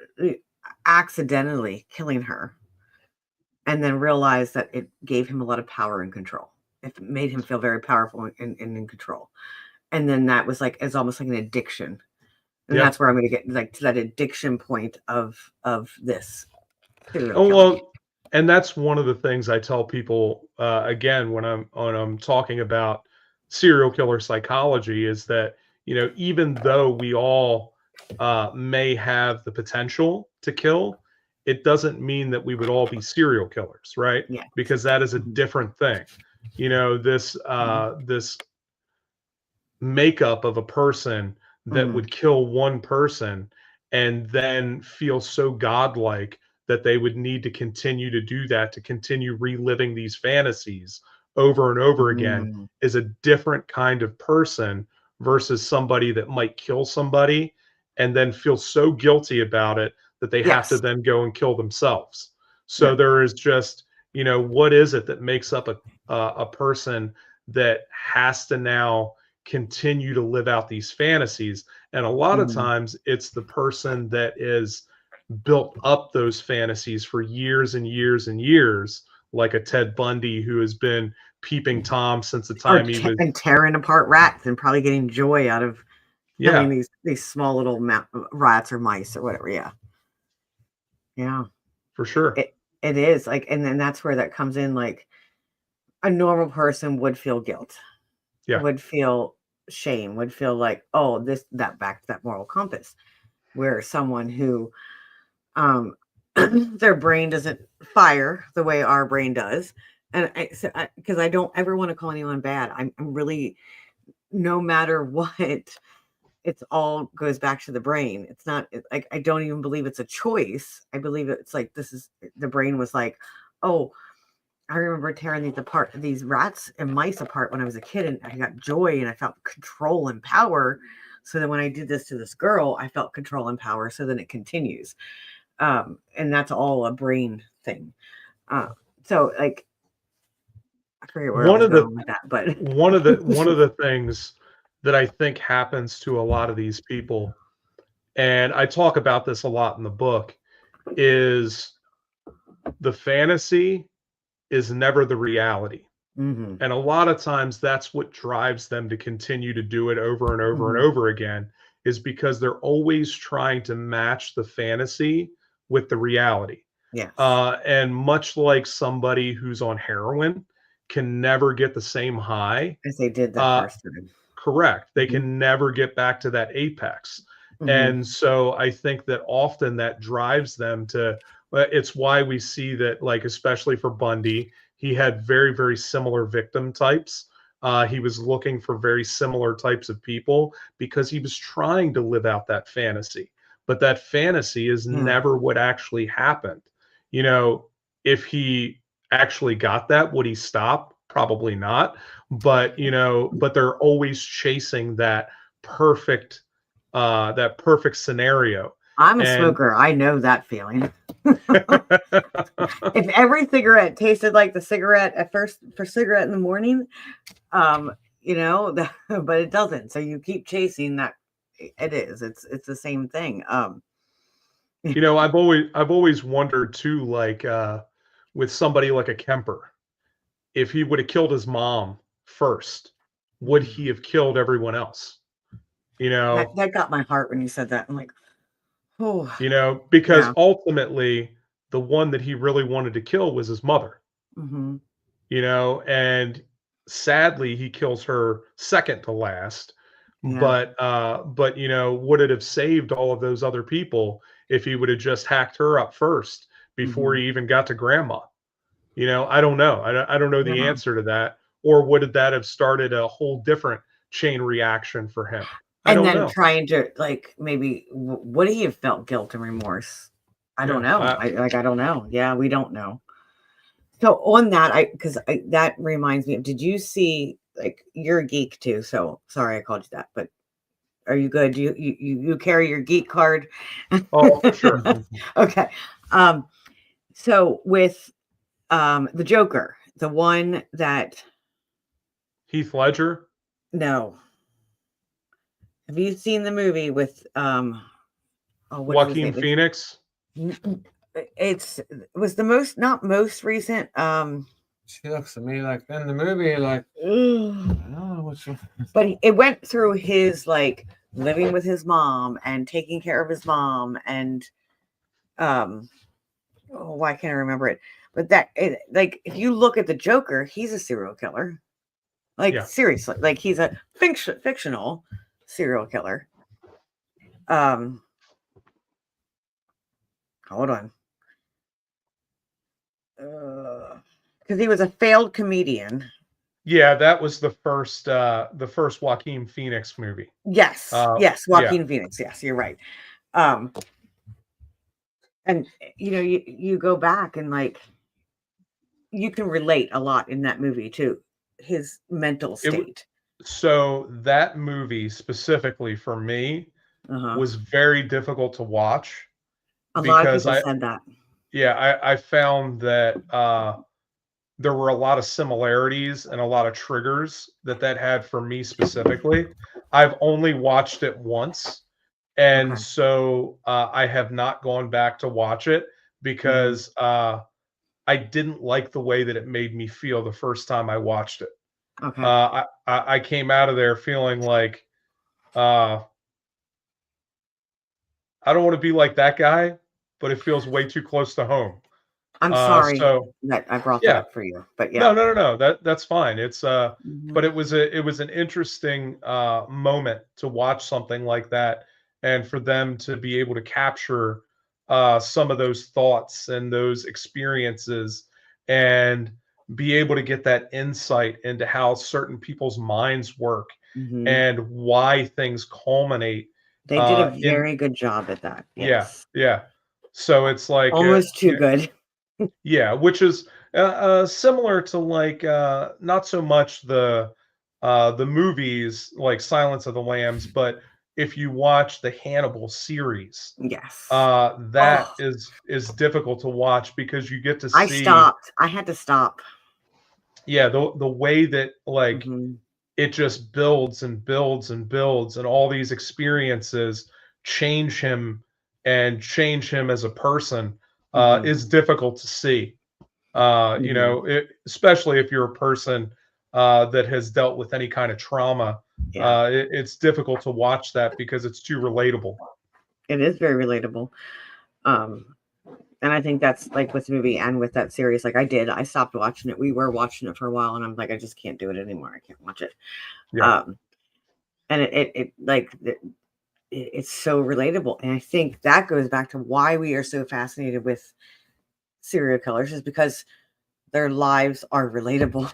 accidentally killing her, and then realized that it gave him a lot of power and control. It made him feel very powerful and in control. And then that was it's almost like an addiction. And that's where I'm going to get to that addiction point of this. Oh, well, And that's one of the things I tell people again when I'm talking about serial killer psychology is that, you know, even though we all may have the potential to kill, it doesn't mean that we would all be serial killers, right? Yeah. Because that is a Mhm. different thing. You know, this makeup of a person that Mhm. would kill one person and then feel so godlike that they would need to continue to do that to continue reliving these fantasies over and over again Mhm. is a different kind of person versus somebody that might kill somebody and then feel so guilty about it that they have to Yes. then go and kill themselves. So Yeah. there is just, you know, what is it that makes up a person that has to now continue to live out these fantasies? And a lot of Mhm. times it's the person that is built up those fantasies for years and years and years, like a Ted Bundy who has been peeping Tom since the Or time he was, and tearing apart rats and probably getting joy out of killing yeah, these small little rats or mice or whatever. Yeah. Yeah. for sure. It is like, and then that's where that comes in. Like a normal person would feel guilt, Yeah. would feel shame, would feel like, oh, this, that, back to that moral compass. Where someone who um their brain doesn't fire the way our brain does. And because I don't ever want to call anyone bad. I'm really, no matter what, it's all goes back to the brain. It's not like, I don't even believe it's a choice. I believe it's like, this is, the brain was like, oh, I remember tearing these rats and mice apart when I was a kid, and I got joy and I felt control and power. So then when I did this to this girl, I felt control and power. So then it continues. And that's all a brain thing. Uh, so like, I forget where I One was of the going with that, but one of the things that I think happens to a lot of these people, and I talk about this a lot in the book, is the fantasy is never the reality. Mhm, And a lot of times that's what drives them to continue to do it over and over and mhm, over again is because they're always trying to match the fantasy with the reality. yes, And much like somebody who's on heroin can never get the same high, as they did that uh, first time. correct. They Mhm, can never get back to that apex. mhm, And so I think that often that drives them to, it's why we see that, like, especially for Bundy, he had very, very similar victim types. He was looking for very similar types of people because he was trying to live out that fantasy. But that fantasy is yeah. never what actually happened. You know, if he actually got that, would he stop? Probably not, but you know, but they're always chasing perfect that perfect scenario. I'm a And smoker. I know that feeling. If every cigarette tasted like the cigarette at first for cigarette in the morning, um, but it doesn't. So you keep chasing that. It is. It's the same thing. you know, I've always wondered too, like with somebody like a Kemper, if he would have killed his mom first, would Mm. he have killed everyone else? You That know, that got my heart when you said that. I'm like, oh, because yeah. ultimately the one that he really wanted to kill was his mother. Hmm. And sadly he kills her second to last. Yeah. But would it have saved all of those other people if he would have just hacked her up first before Hmm. he even got to grandma? I don't know. I don't know the Yeah. answer to that. Or would that have started a whole different chain reaction for him? I And don't then know. trying to like maybe would he have felt guilt and remorse? I don't Yeah, know. I don't know. Yeah, we don't know. So on that, because that reminds me of, did you see, like, you're a geek too, so sorry I called you that, but are you good? You carry your geek card? oh, for sure. Okay. Um, so with the Joker, the one that, Heath Ledger, no. Have you seen the movie with oh, what's his Joaquin name? It's Phoenix. it was the most, not most recent, She looks at me like in the movie, like ugh. I don't know what's wrong. But it went through his, like, living with his mom and taking care of his mom and oh, why can't I remember it? But like, if you look at the Joker, he's a serial killer. Like, Yeah. seriously, like, he's a fictional serial killer. Hold on. Because he was a failed comedian. Yeah, that was the first Joaquin Phoenix movie. Yes, Joaquin Phoenix. Yes, you're right. And you go back and like you can relate a lot in that movie to his mental state. So that movie specifically for me was very difficult to watch. A lot of people said that. Yeah, I found that there were a lot of similarities and a lot of triggers that had for me specifically. I've only watched it once, and so I have not gone back to watch it because I didn't like the way that it made me feel the first time I watched it. Okay. I came out of there feeling like I don't want to be like that guy, but it feels way too close to home. I'm sorry that I brought that up for you, but yeah. No. That's fine. It's but it was an interesting moment to watch something like that, and for them to be able to capture some of those thoughts and those experiences, and be able to get that insight into how certain people's minds work and why things culminate. They did a very good job at that. Yes. Yeah. So it's like almost too good. Yeah, which is similar to like not so much the movies like Silence of the Lambs, but if you watch the Hannibal series, yes, that is difficult to watch because you get to see. I stopped. I had to stop. Yeah, the way that like it just builds and builds and builds, and all these experiences change him as a person. Is difficult to see. Especially if you're a person that has dealt with any kind of trauma. It's difficult to watch that because it's too relatable. It is very relatable. And I think that's like with the movie and with that series. Like I stopped watching it. We were watching it for a while, and I'm like, I just can't do it anymore. I can't watch it. Yeah. And it's so relatable. And I think that goes back to why we are so fascinated with serial killers, is because their lives are relatable.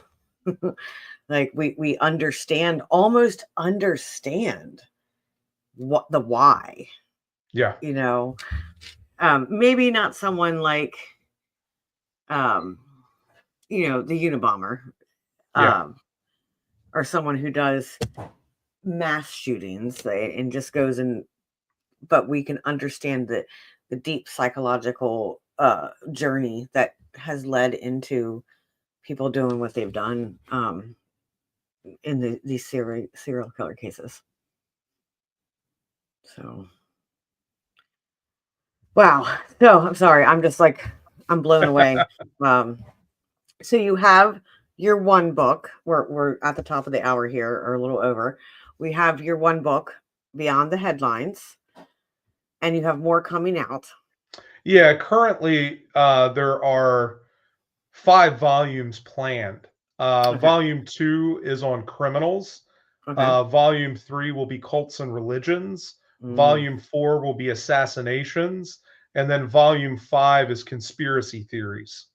Like we almost understand what the why. Yeah. Maybe not someone like the Unabomber, or someone who does mass shootings and just goes in, but we can understand the deep psychological journey that has led into people doing what they've done in these serial killer cases. So, wow. So I'm sorry. I'm just like, I'm blown away. So you have your one book. We're at the top of the hour here, or a little over. We have your one book, Beyond the Headlines, and you have more coming out. Yeah, currently there are 5 volumes planned. Volume 2 is on criminals. Volume 3 will be cults and religions. Volume 4 will be assassinations. And then volume 5 is conspiracy theories.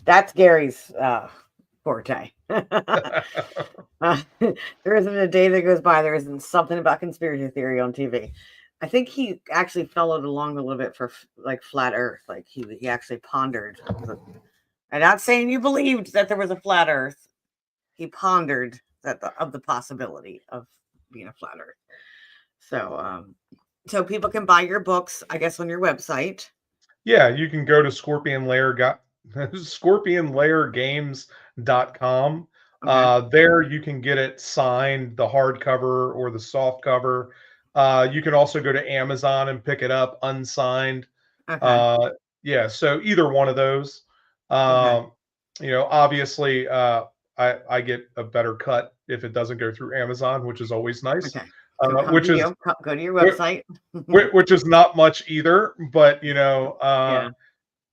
That's Gary's forte. There isn't a day that goes by there isn't something about conspiracy theory on TV. I think he actually followed along a little bit for like flat Earth. Like he actually pondered. I'm not saying you believed that there was a flat Earth. He pondered of the possibility of being a flat Earth. So people can buy your books, I guess, on your website. Yeah, you can go to scorpionlairgames.com. There you can get it signed, the hardcover or the soft cover. You can also go to Amazon and pick it up unsigned. Yeah, so either one of those. Obviously I get a better cut if it doesn't go through Amazon, which is always nice. So go to your website. which is not much either, but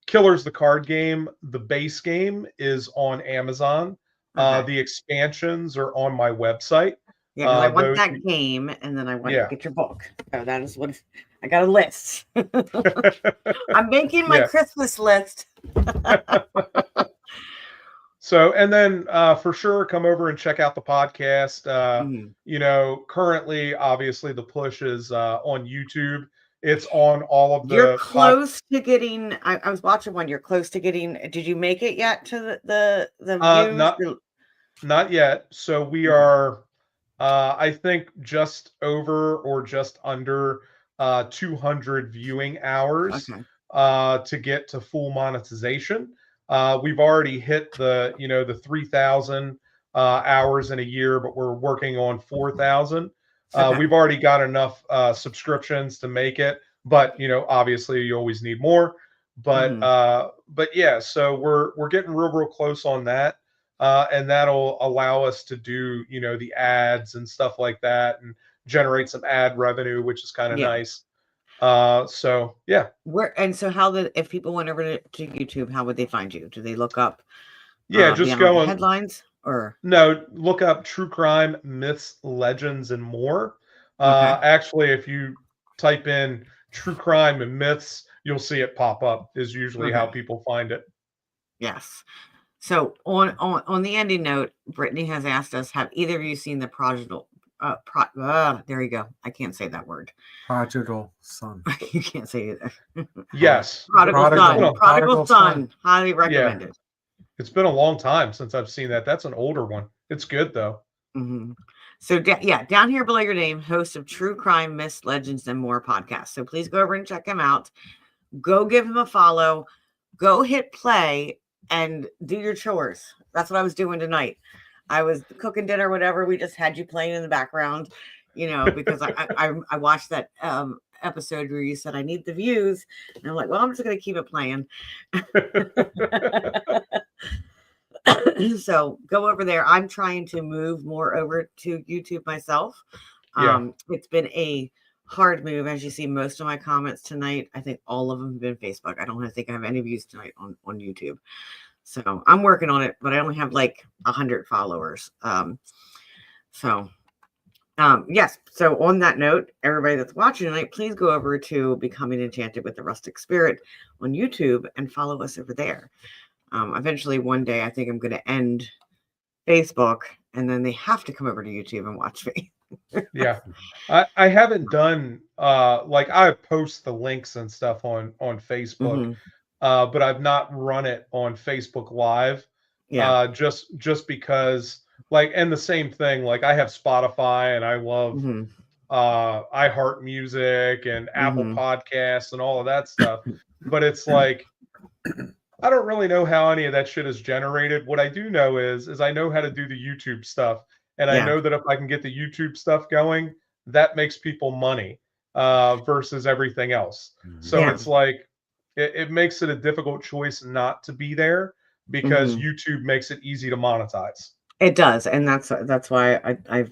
Killers the card game, the base game is on Amazon. Okay. The expansions are on my website. Yeah, because I want those- that game, and then I want Yeah. to get your book. So that is what I got a list. I'm making my Yeah. Christmas list. So, and then for sure, come over and check out the podcast. Mhm. You know, currently, obviously, the push is on YouTube. It's on all of the. You're close to getting. I was watching one. You're close to getting. Did you make it yet to the views? Not yet. So we are, I think, just over or just under 200 viewing hours Okay. to get to full monetization. We've already hit the 3,000 hours in a year, but we're working on 4,000. Okay. We've already got enough subscriptions to make it, but obviously you always need more. But yeah, so we're getting real close on that. And that'll allow us to do, the ads and stuff like that and generate some ad revenue, which is kind of nice. So yeah. If people went over to YouTube, how would they find you? Do they look up Just go on headlines or no, look up true crime, myths, legends, and more. Okay. Actually, if you type in true crime and myths, you'll see it pop up is usually how people find it. Yes. So on the ending note, Brittany has asked us, have either of you seen the prodigal? There you go. I can't say that word. Prodigal son. You can't say it. Yes. Prodigal son. Highly recommended. It's been a long time since I've seen that. That's an older one. It's good though. Mm-hmm. So down here below your name, host of True Crime, Myths, Legends, and More podcast. So please go over and check him out. Go give him a follow. Go hit play and do your chores. That's what I was doing tonight. I was cooking dinner, whatever. We just had you playing in the background, because I watched that episode where you said I need the views, and I'm like, well, I'm just going to keep it playing. So go over there. I'm trying to move more over to YouTube myself. It's been a hard move. As you see, most of my comments tonight, I think all of them have been Facebook. I don't think I have any views tonight on YouTube. So I'm working on it, but I only have like 100 followers. Yes. So on that note, everybody that's watching tonight, please go over to Becoming Enchanted with the Rustic Spirit on YouTube and follow us over there. Eventually one day, I think I'm going to end Facebook, and then they have to come over to YouTube and watch me. Yeah. I haven't done I post the links and stuff on Facebook, but I've not run it on Facebook Live. Just because and the same thing, I have Spotify and I love iHeart Music and Apple Podcasts and all of that stuff. But it's I don't really know how any of that shit is generated. What I do know is I know how to do the YouTube stuff. And I know that if I can get the YouTube stuff going, that makes people money versus everything else. So it's it makes it a difficult choice not to be there because YouTube makes it easy to monetize. It does. And that's why I've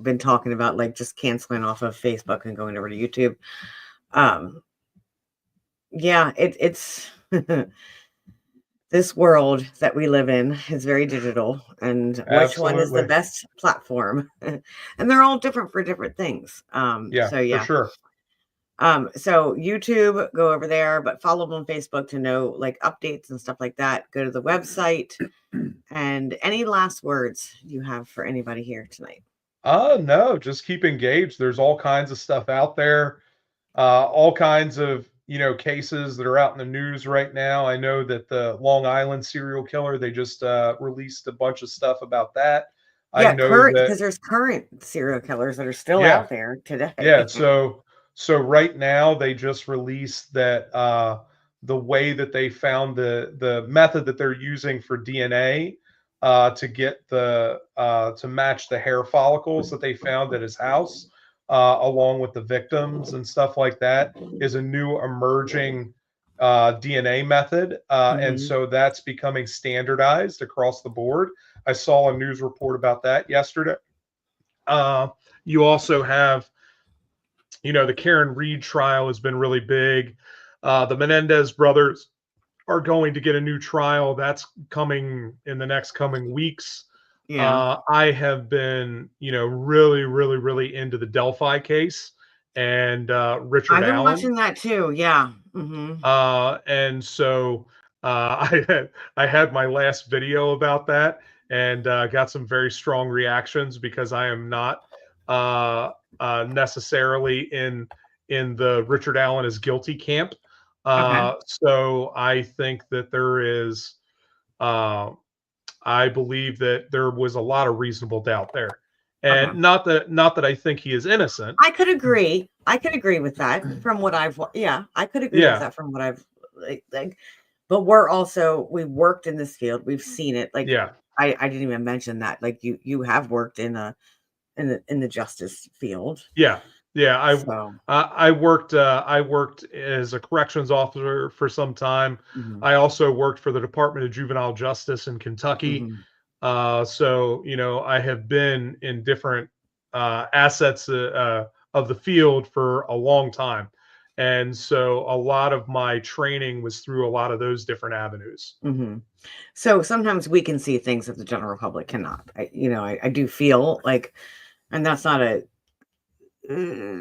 been talking about just canceling off of Facebook and going over to YouTube. It's this world that we live in is very digital, and which one is the best platform? And they're all different for different things. For sure. So YouTube, go over there, but follow them on Facebook to know updates and stuff like that. Go to the website. And any last words you have for anybody here tonight? No, just keep engaged. There's all kinds of stuff out there, all kinds of cases that are out in the news right now. I know that the Long Island serial killer, they just released a bunch of stuff about that. I know because there's current serial killers that are still out there today. Yeah, so right now they just released that the way that they found the method that they're using for DNA to get to match the hair follicles that they found at his house. Along with the victims and stuff like that, is a new emerging DNA method. And so that's becoming standardized across the board. I saw a news report about that yesterday. You also have, the Karen Reed trial has been really big. The Menendez brothers are going to get a new trial. That's coming in the next coming weeks. Yeah. I have been, really, really, really into the Delphi case and Richard I've been Allen. watching that too. Yeah. Hmm. And so I had my last video about that and got some very strong reactions because I am not necessarily in the Richard Allen is guilty camp. Okay. So I think that there is, I believe that there was a lot of reasonable doubt there, Okay. and not that I think he is innocent. I could agree. I could agree with that from what yeah, I could agree with Yeah, that from what I've like, but we worked in this field. We've seen it. Like yeah. I didn't even mention that. Like you have worked in the justice field. Yeah, yeah. So I worked as a corrections officer for some time. mhm, I also worked for the Department of Juvenile Justice in Kentucky. mhm. So I have been in different assets of the field for a long time, and so a lot of my training was through a lot of those different avenues. Mhm. So sometimes we can see things that the general public cannot. I do feel like, and that's not a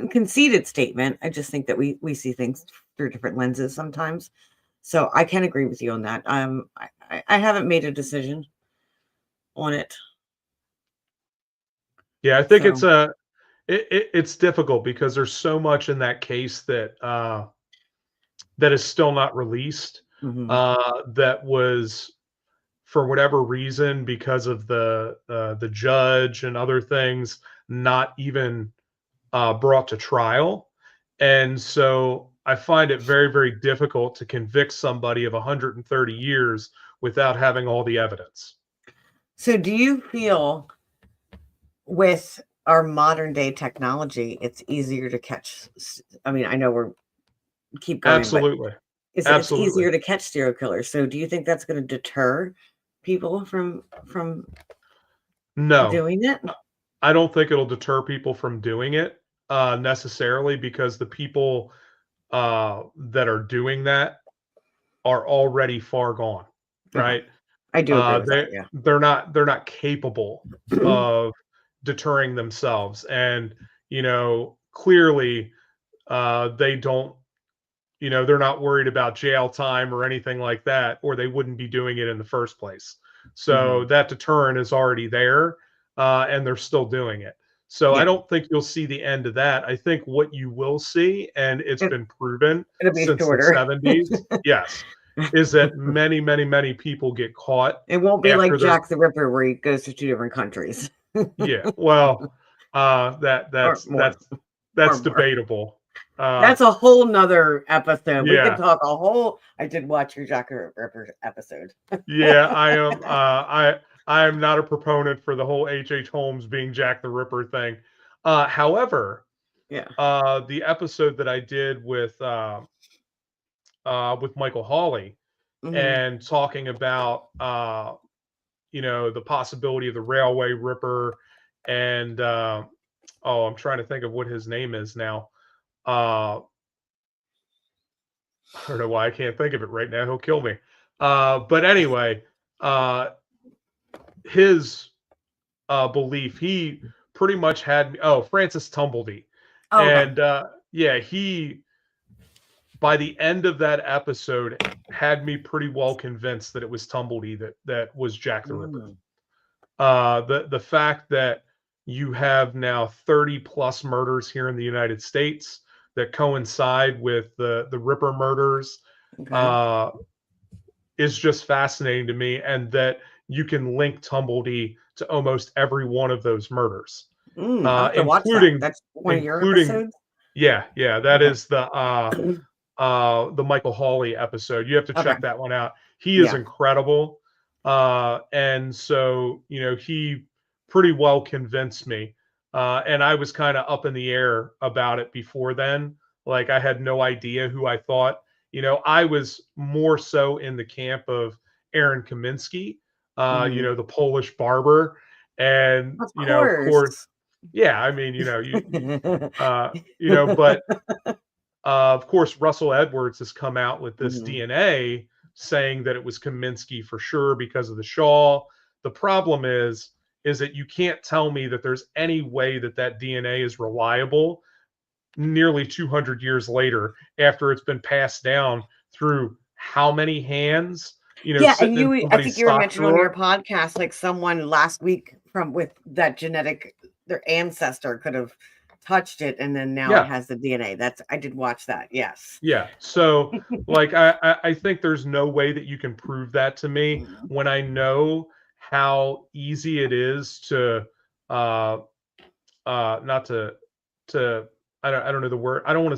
conceited statement. I just think that we see things through different lenses sometimes. So I can agree with you on that. I haven't made a decision on it. Yeah, I think So it's difficult because there's so much in that case that is still not released. mhm, That was for whatever reason because of the judge and other things not even brought to trial, and so I find it very very difficult to convict somebody of 130 years without having all the evidence. so do you feel with our modern day technology, it's easier to catch? I mean, I know we're keep going, but Absolutely, it's absolutely. easier to catch serial killers. So do you think that's going to deter people from No, doing it? I don't think it'll deter people from doing it necessarily because the people that are doing that are already far gone, Okay. right? I do agree with that. They Yeah. they're not capable of deterring themselves, and clearly they don't. They're not worried about jail time or anything like that, or they wouldn't be doing it in the first place. So Mhm. that deterrent is already there, and they're still doing it. So I Yeah. don't think you'll see the end of that. I think what you will see, and it's It, been proven it'll be since the shorter. 70s, yes, is that many, many, many people get caught It won't be like after they're, Jack the Ripper where he goes to two different countries. yeah, well, that Or that's more. that's Or that's more. debatable. Uh, That's a whole nother episode. We could yeah, talk a whole I did watch your Jack the Ripper episode. yeah, I am. I am not a proponent for the whole H. Holmes being Jack the Ripper thing. However, Yeah. the episode that I did with Michael Hawley Hmm. and talking about the possibility of the Railway Ripper and oh, I'm trying to think of what his name is now. Uh, I don't know why I can't think of it right now. He'll kill me. But anyway, uh, his belief, he pretty much had me. Oh, Francis Tumbledy, Oh, okay. and yeah, he by the end of that episode had me pretty well convinced that it was Tumbledy that was Jack the Ripper. Mm. The fact that you have now 30 plus murders here in the United States that coincide with the Ripper murders Okay. uh, is just fascinating to me, and that you can link Tumbledy to almost every one of those murders, I'll have to watch that. including That's one of your including episodes? yeah, that Okay. is the Michael Hawley episode. You have to Okay. check that one out. He is Yeah. incredible. And so, he pretty well convinced me. And I was kind of up in the air about it before then. Like I had no idea who I thought. I was more so in the camp of Aaron Kaminsky, Mhm. the Polish barber. And, Of of course, course. yeah, I mean, but Of course, Russell Edwards has come out with this Mhm. DNA saying that it was Kaminsky for sure because of the shawl. The problem is that you can't tell me that there's any way that that DNA is reliable nearly 200 years later after it's been passed down through how many hands, Yeah, and sitting in I think somebody's you were sock mentioning on your drawer. podcast, like someone last week with that genetic, their ancestor could have touched it, and then now it Yeah. has the DNA. I did watch that. Yes. Yeah. So like I think there's no way that you can prove that to me Mhm. when I know how easy it is to uh not to I don't know the word. I don't want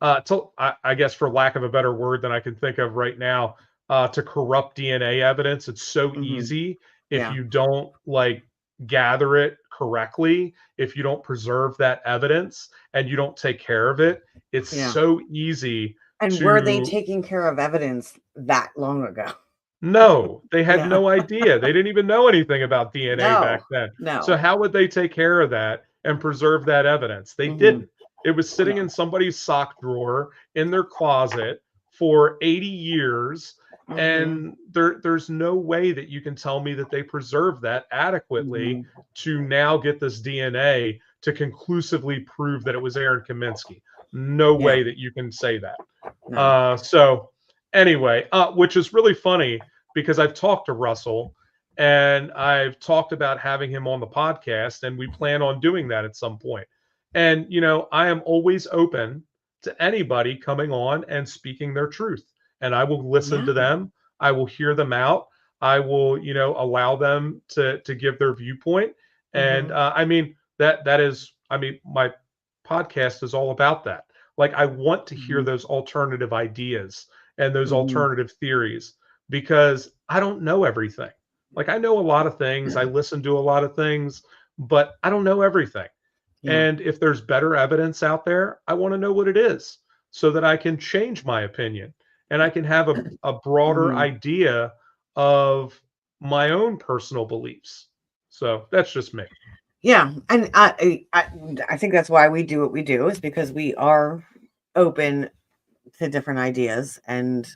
to I guess for lack of a better word than I can think of right now, to corrupt DNA evidence. It's so Mhm. easy if Yeah. you don't like gather it correctly, if you don't preserve that evidence and you don't take care of it. It's Yeah. so easy And were they to taking care of evidence that long ago? no, they had Yeah. no idea. They didn't even know anything about DNA back No. then. So No. how would they take care of that and preserve that evidence? They Mhm. didn't. It was sitting in No. somebody's sock drawer in their closet for 80 years, Mhm. and there's no way that you can tell me that they preserved that adequately Mhm. to now get this DNA to conclusively prove that it was Aaron Kaminsky. No Yeah. way that you can say that. No. So anyway, which is really funny because I've talked to Russell and I've talked about having him on the podcast, and we plan on doing that at some point. And, I am always open to anybody coming on and speaking their truth. And I will listen Yeah. to them. I will hear them out. I will, allow them to give their viewpoint. And Mhm. I mean, that is, I mean, my podcast is all about that. Like, I want to hear Mhm. those alternative ideas and those Mhm. alternative theories because I don't know everything. Like, I know a lot of things, I listen to a lot of things, but I don't know everything. Yeah. And if there's better evidence out there, I want to know what it is so that I can change my opinion and I can have a broader Mhm. idea of my own personal beliefs. So that's just me. Yeah, and I think that's why we do what we do, is because we are open to different ideas and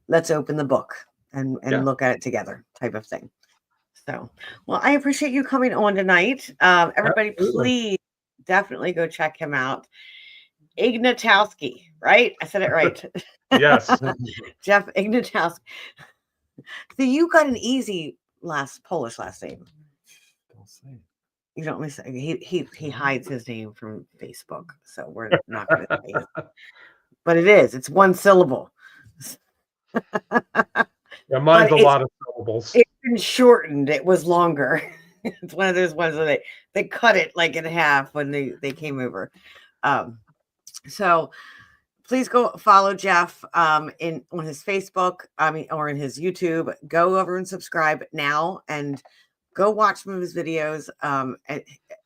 let's open the book and Yeah, look at it together type of thing. So, well, I appreciate you coming on tonight. Everybody, absolutely. please definitely go check him out. Ignatowski, right? I said it right. Yes. Jeff Ignatowski. So you got an easy Polish last name. Don't say it. You don't miss he hides his name from Facebook, so we're not going to say it. But it's one syllable. Yeah, But mine's a lot of syllables. it's been shortened. It was longer. It's one of those ones where they cut it like in half when they came over. Um, so please go follow Jeff in on his Facebook, or in his YouTube. Go over and subscribe now and go watch some of his videos.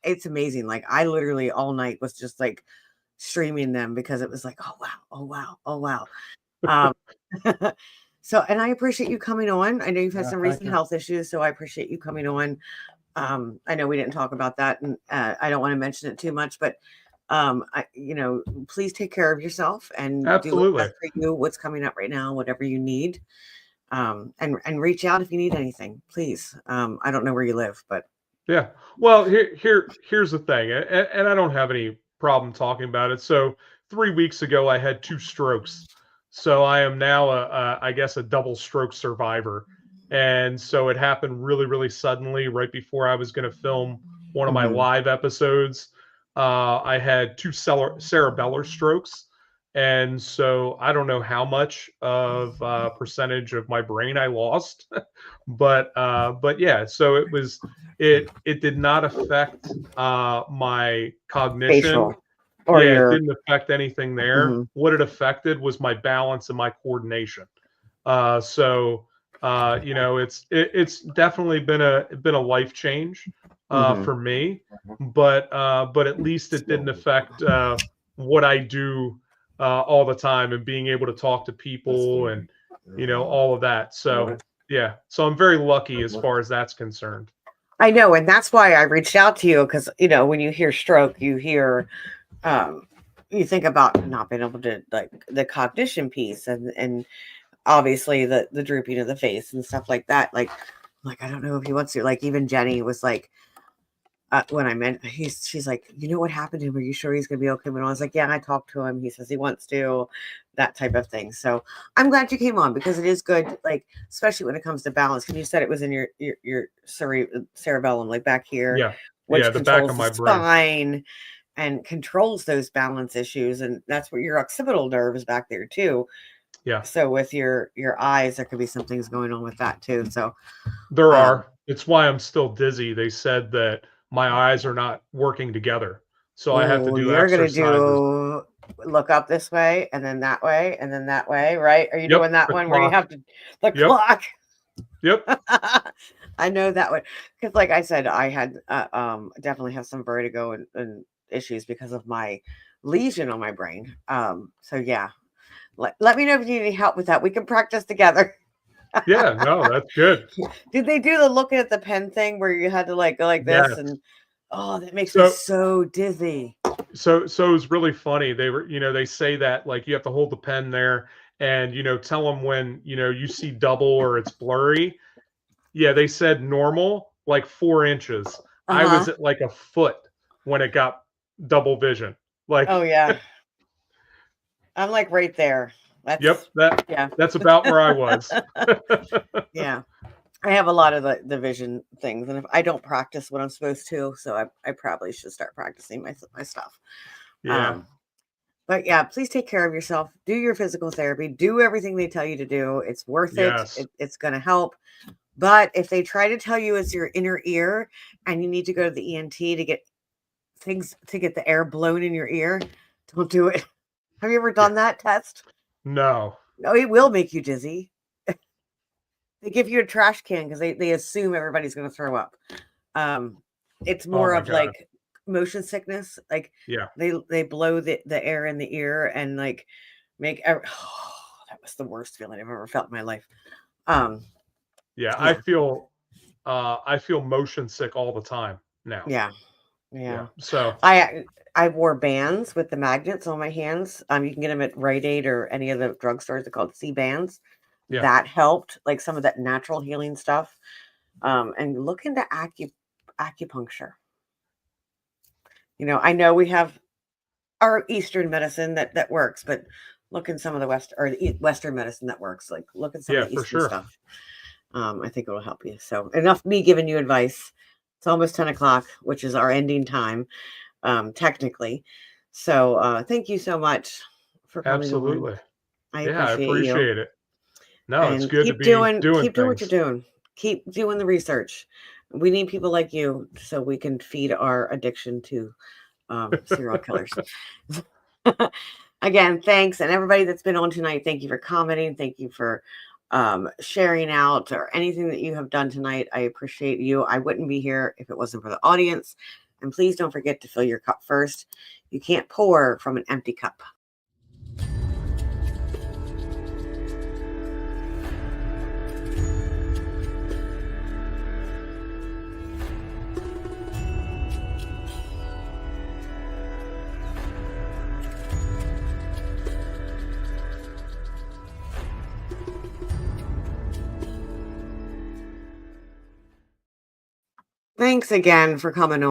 It's amazing. Like, I literally all night was just like streaming them because it was like, oh wow, oh wow, oh wow. Um, so, and I appreciate you coming on. I know you've had Yeah, some thank recent you. health issues, so I appreciate you coming on. I know we didn't talk about that, and I don't want to mention it too much, but please take care of yourself and do what's Absolutely. best for you, what's coming up right now, whatever you need. And reach out if you need anything, please. I don't know where you live, but Yeah. Well, here's the thing, and I don't have any problem talking about it. So 3 weeks ago, I had 2 strokes. So I am now I guess a double stroke survivor. And so it happened really, really suddenly, right before I was going to film one of my mhm, live episodes. I had two cerebellar strokes. And so I don't know how much of percentage of my brain I lost, but yeah. So it did not affect my cognition. facial or Yeah, it your. didn't affect anything there. Mhm, What it affected was my balance and my coordination. So it's definitely been a life change mhm, for me, but at least it didn't affect what I do all the time and being able to talk to people and all of that. So yeah, so I'm very lucky as far as that's concerned. I know, and that's why I reached out to you, because when you hear stroke, you hear um, you think about not being able to, like, the cognition piece, and obviously the drooping of the face and stuff like that. Like I don't know if he wants to. Like, even Jenny was like, when I meant, she's like, you know what happened to him? Are you sure he's gonna be okay? And I was like, yeah, I talked to him. He says he wants to, that type of thing. So I'm glad you came on, because it is good, like, especially when it comes to balance. And you said it was in your cerebellum, like back here, Yeah. which Yeah, the back controls of my the brain. spine and controls those balance issues. And that's where your occipital nerve is back there too. Yeah. So with your eyes, there could be some things going on with that too. So There um are. It's why I'm still dizzy. They said that my eyes are not working together. So I have to oh, do you're gonna exercises. do look up this way and then that way and then that way, right? Are you Yep, doing that the one where you clock. have to the Yep. clock? Yep. I know that one, because like I said, I had definitely have some vertigo and issues because of my lesion on my brain. So yeah, let me know if you need any help with that. We can practice together. Yeah, no, that's good. Did they do the looking at the pen thing where you had to like go like this? Yes. And oh, that makes me So so dizzy. so it was really funny. They were, they say that like you have to hold the pen there and tell them when, you see double or it's blurry. Yeah, they said normal, like 4 inches. I Uh-huh. was at like a foot when it got double vision. Like, Oh yeah. I'm like right there. yep, That's yeah. that's about where I was. Yeah. I have a lot of the vision things, and if I don't practice what I'm supposed to, so I probably should start practicing my stuff. Yeah. Um, but yeah, please take care of yourself. Do your physical therapy. Do everything they tell you to do. It's worth it. Yes. It's going to help. But if they try to tell you it's your inner ear and you need to go to the ENT to get the air blown in your ear, don't do it. Have you ever Yeah. done that test? No. No, it will make you dizzy. They give you a trash can because they assume everybody's going to throw up. It's Oh more my of God. like motion sickness. Like Yeah. they blow the air in the ear and like make that was the worst feeling I've ever felt in my life. Yeah. Yeah. I feel motion sick all the time now. Yeah. So I wore bands with the magnets on my hands. You can get them at Rite Aid or any of the drugstores. They're called C bands. yeah. That helped, like some of that natural healing stuff. And look into acupuncture. I know we have our Eastern medicine that works, but look in some of the Western medicine that works. Like look at some Yeah, of the for Eastern sure. stuff. I think it will help you. So enough me giving you advice. It's almost 10 o'clock, which is our ending time, technically. So thank you so much for coming on. Absolutely. I Yeah, I appreciate you. appreciate it. No, it's And good to be doing keep doing what you're things. doing. Keep doing the research. We need people like you so we can feed our addiction to serial killers. Again, thanks. And everybody that's been on tonight, thank you for commenting. Thank you for sharing out or anything that you have done tonight. I appreciate you. I wouldn't be here if it wasn't for the audience. And please don't forget to fill your cup first. You can't pour from an empty cup. Thanks again for coming on.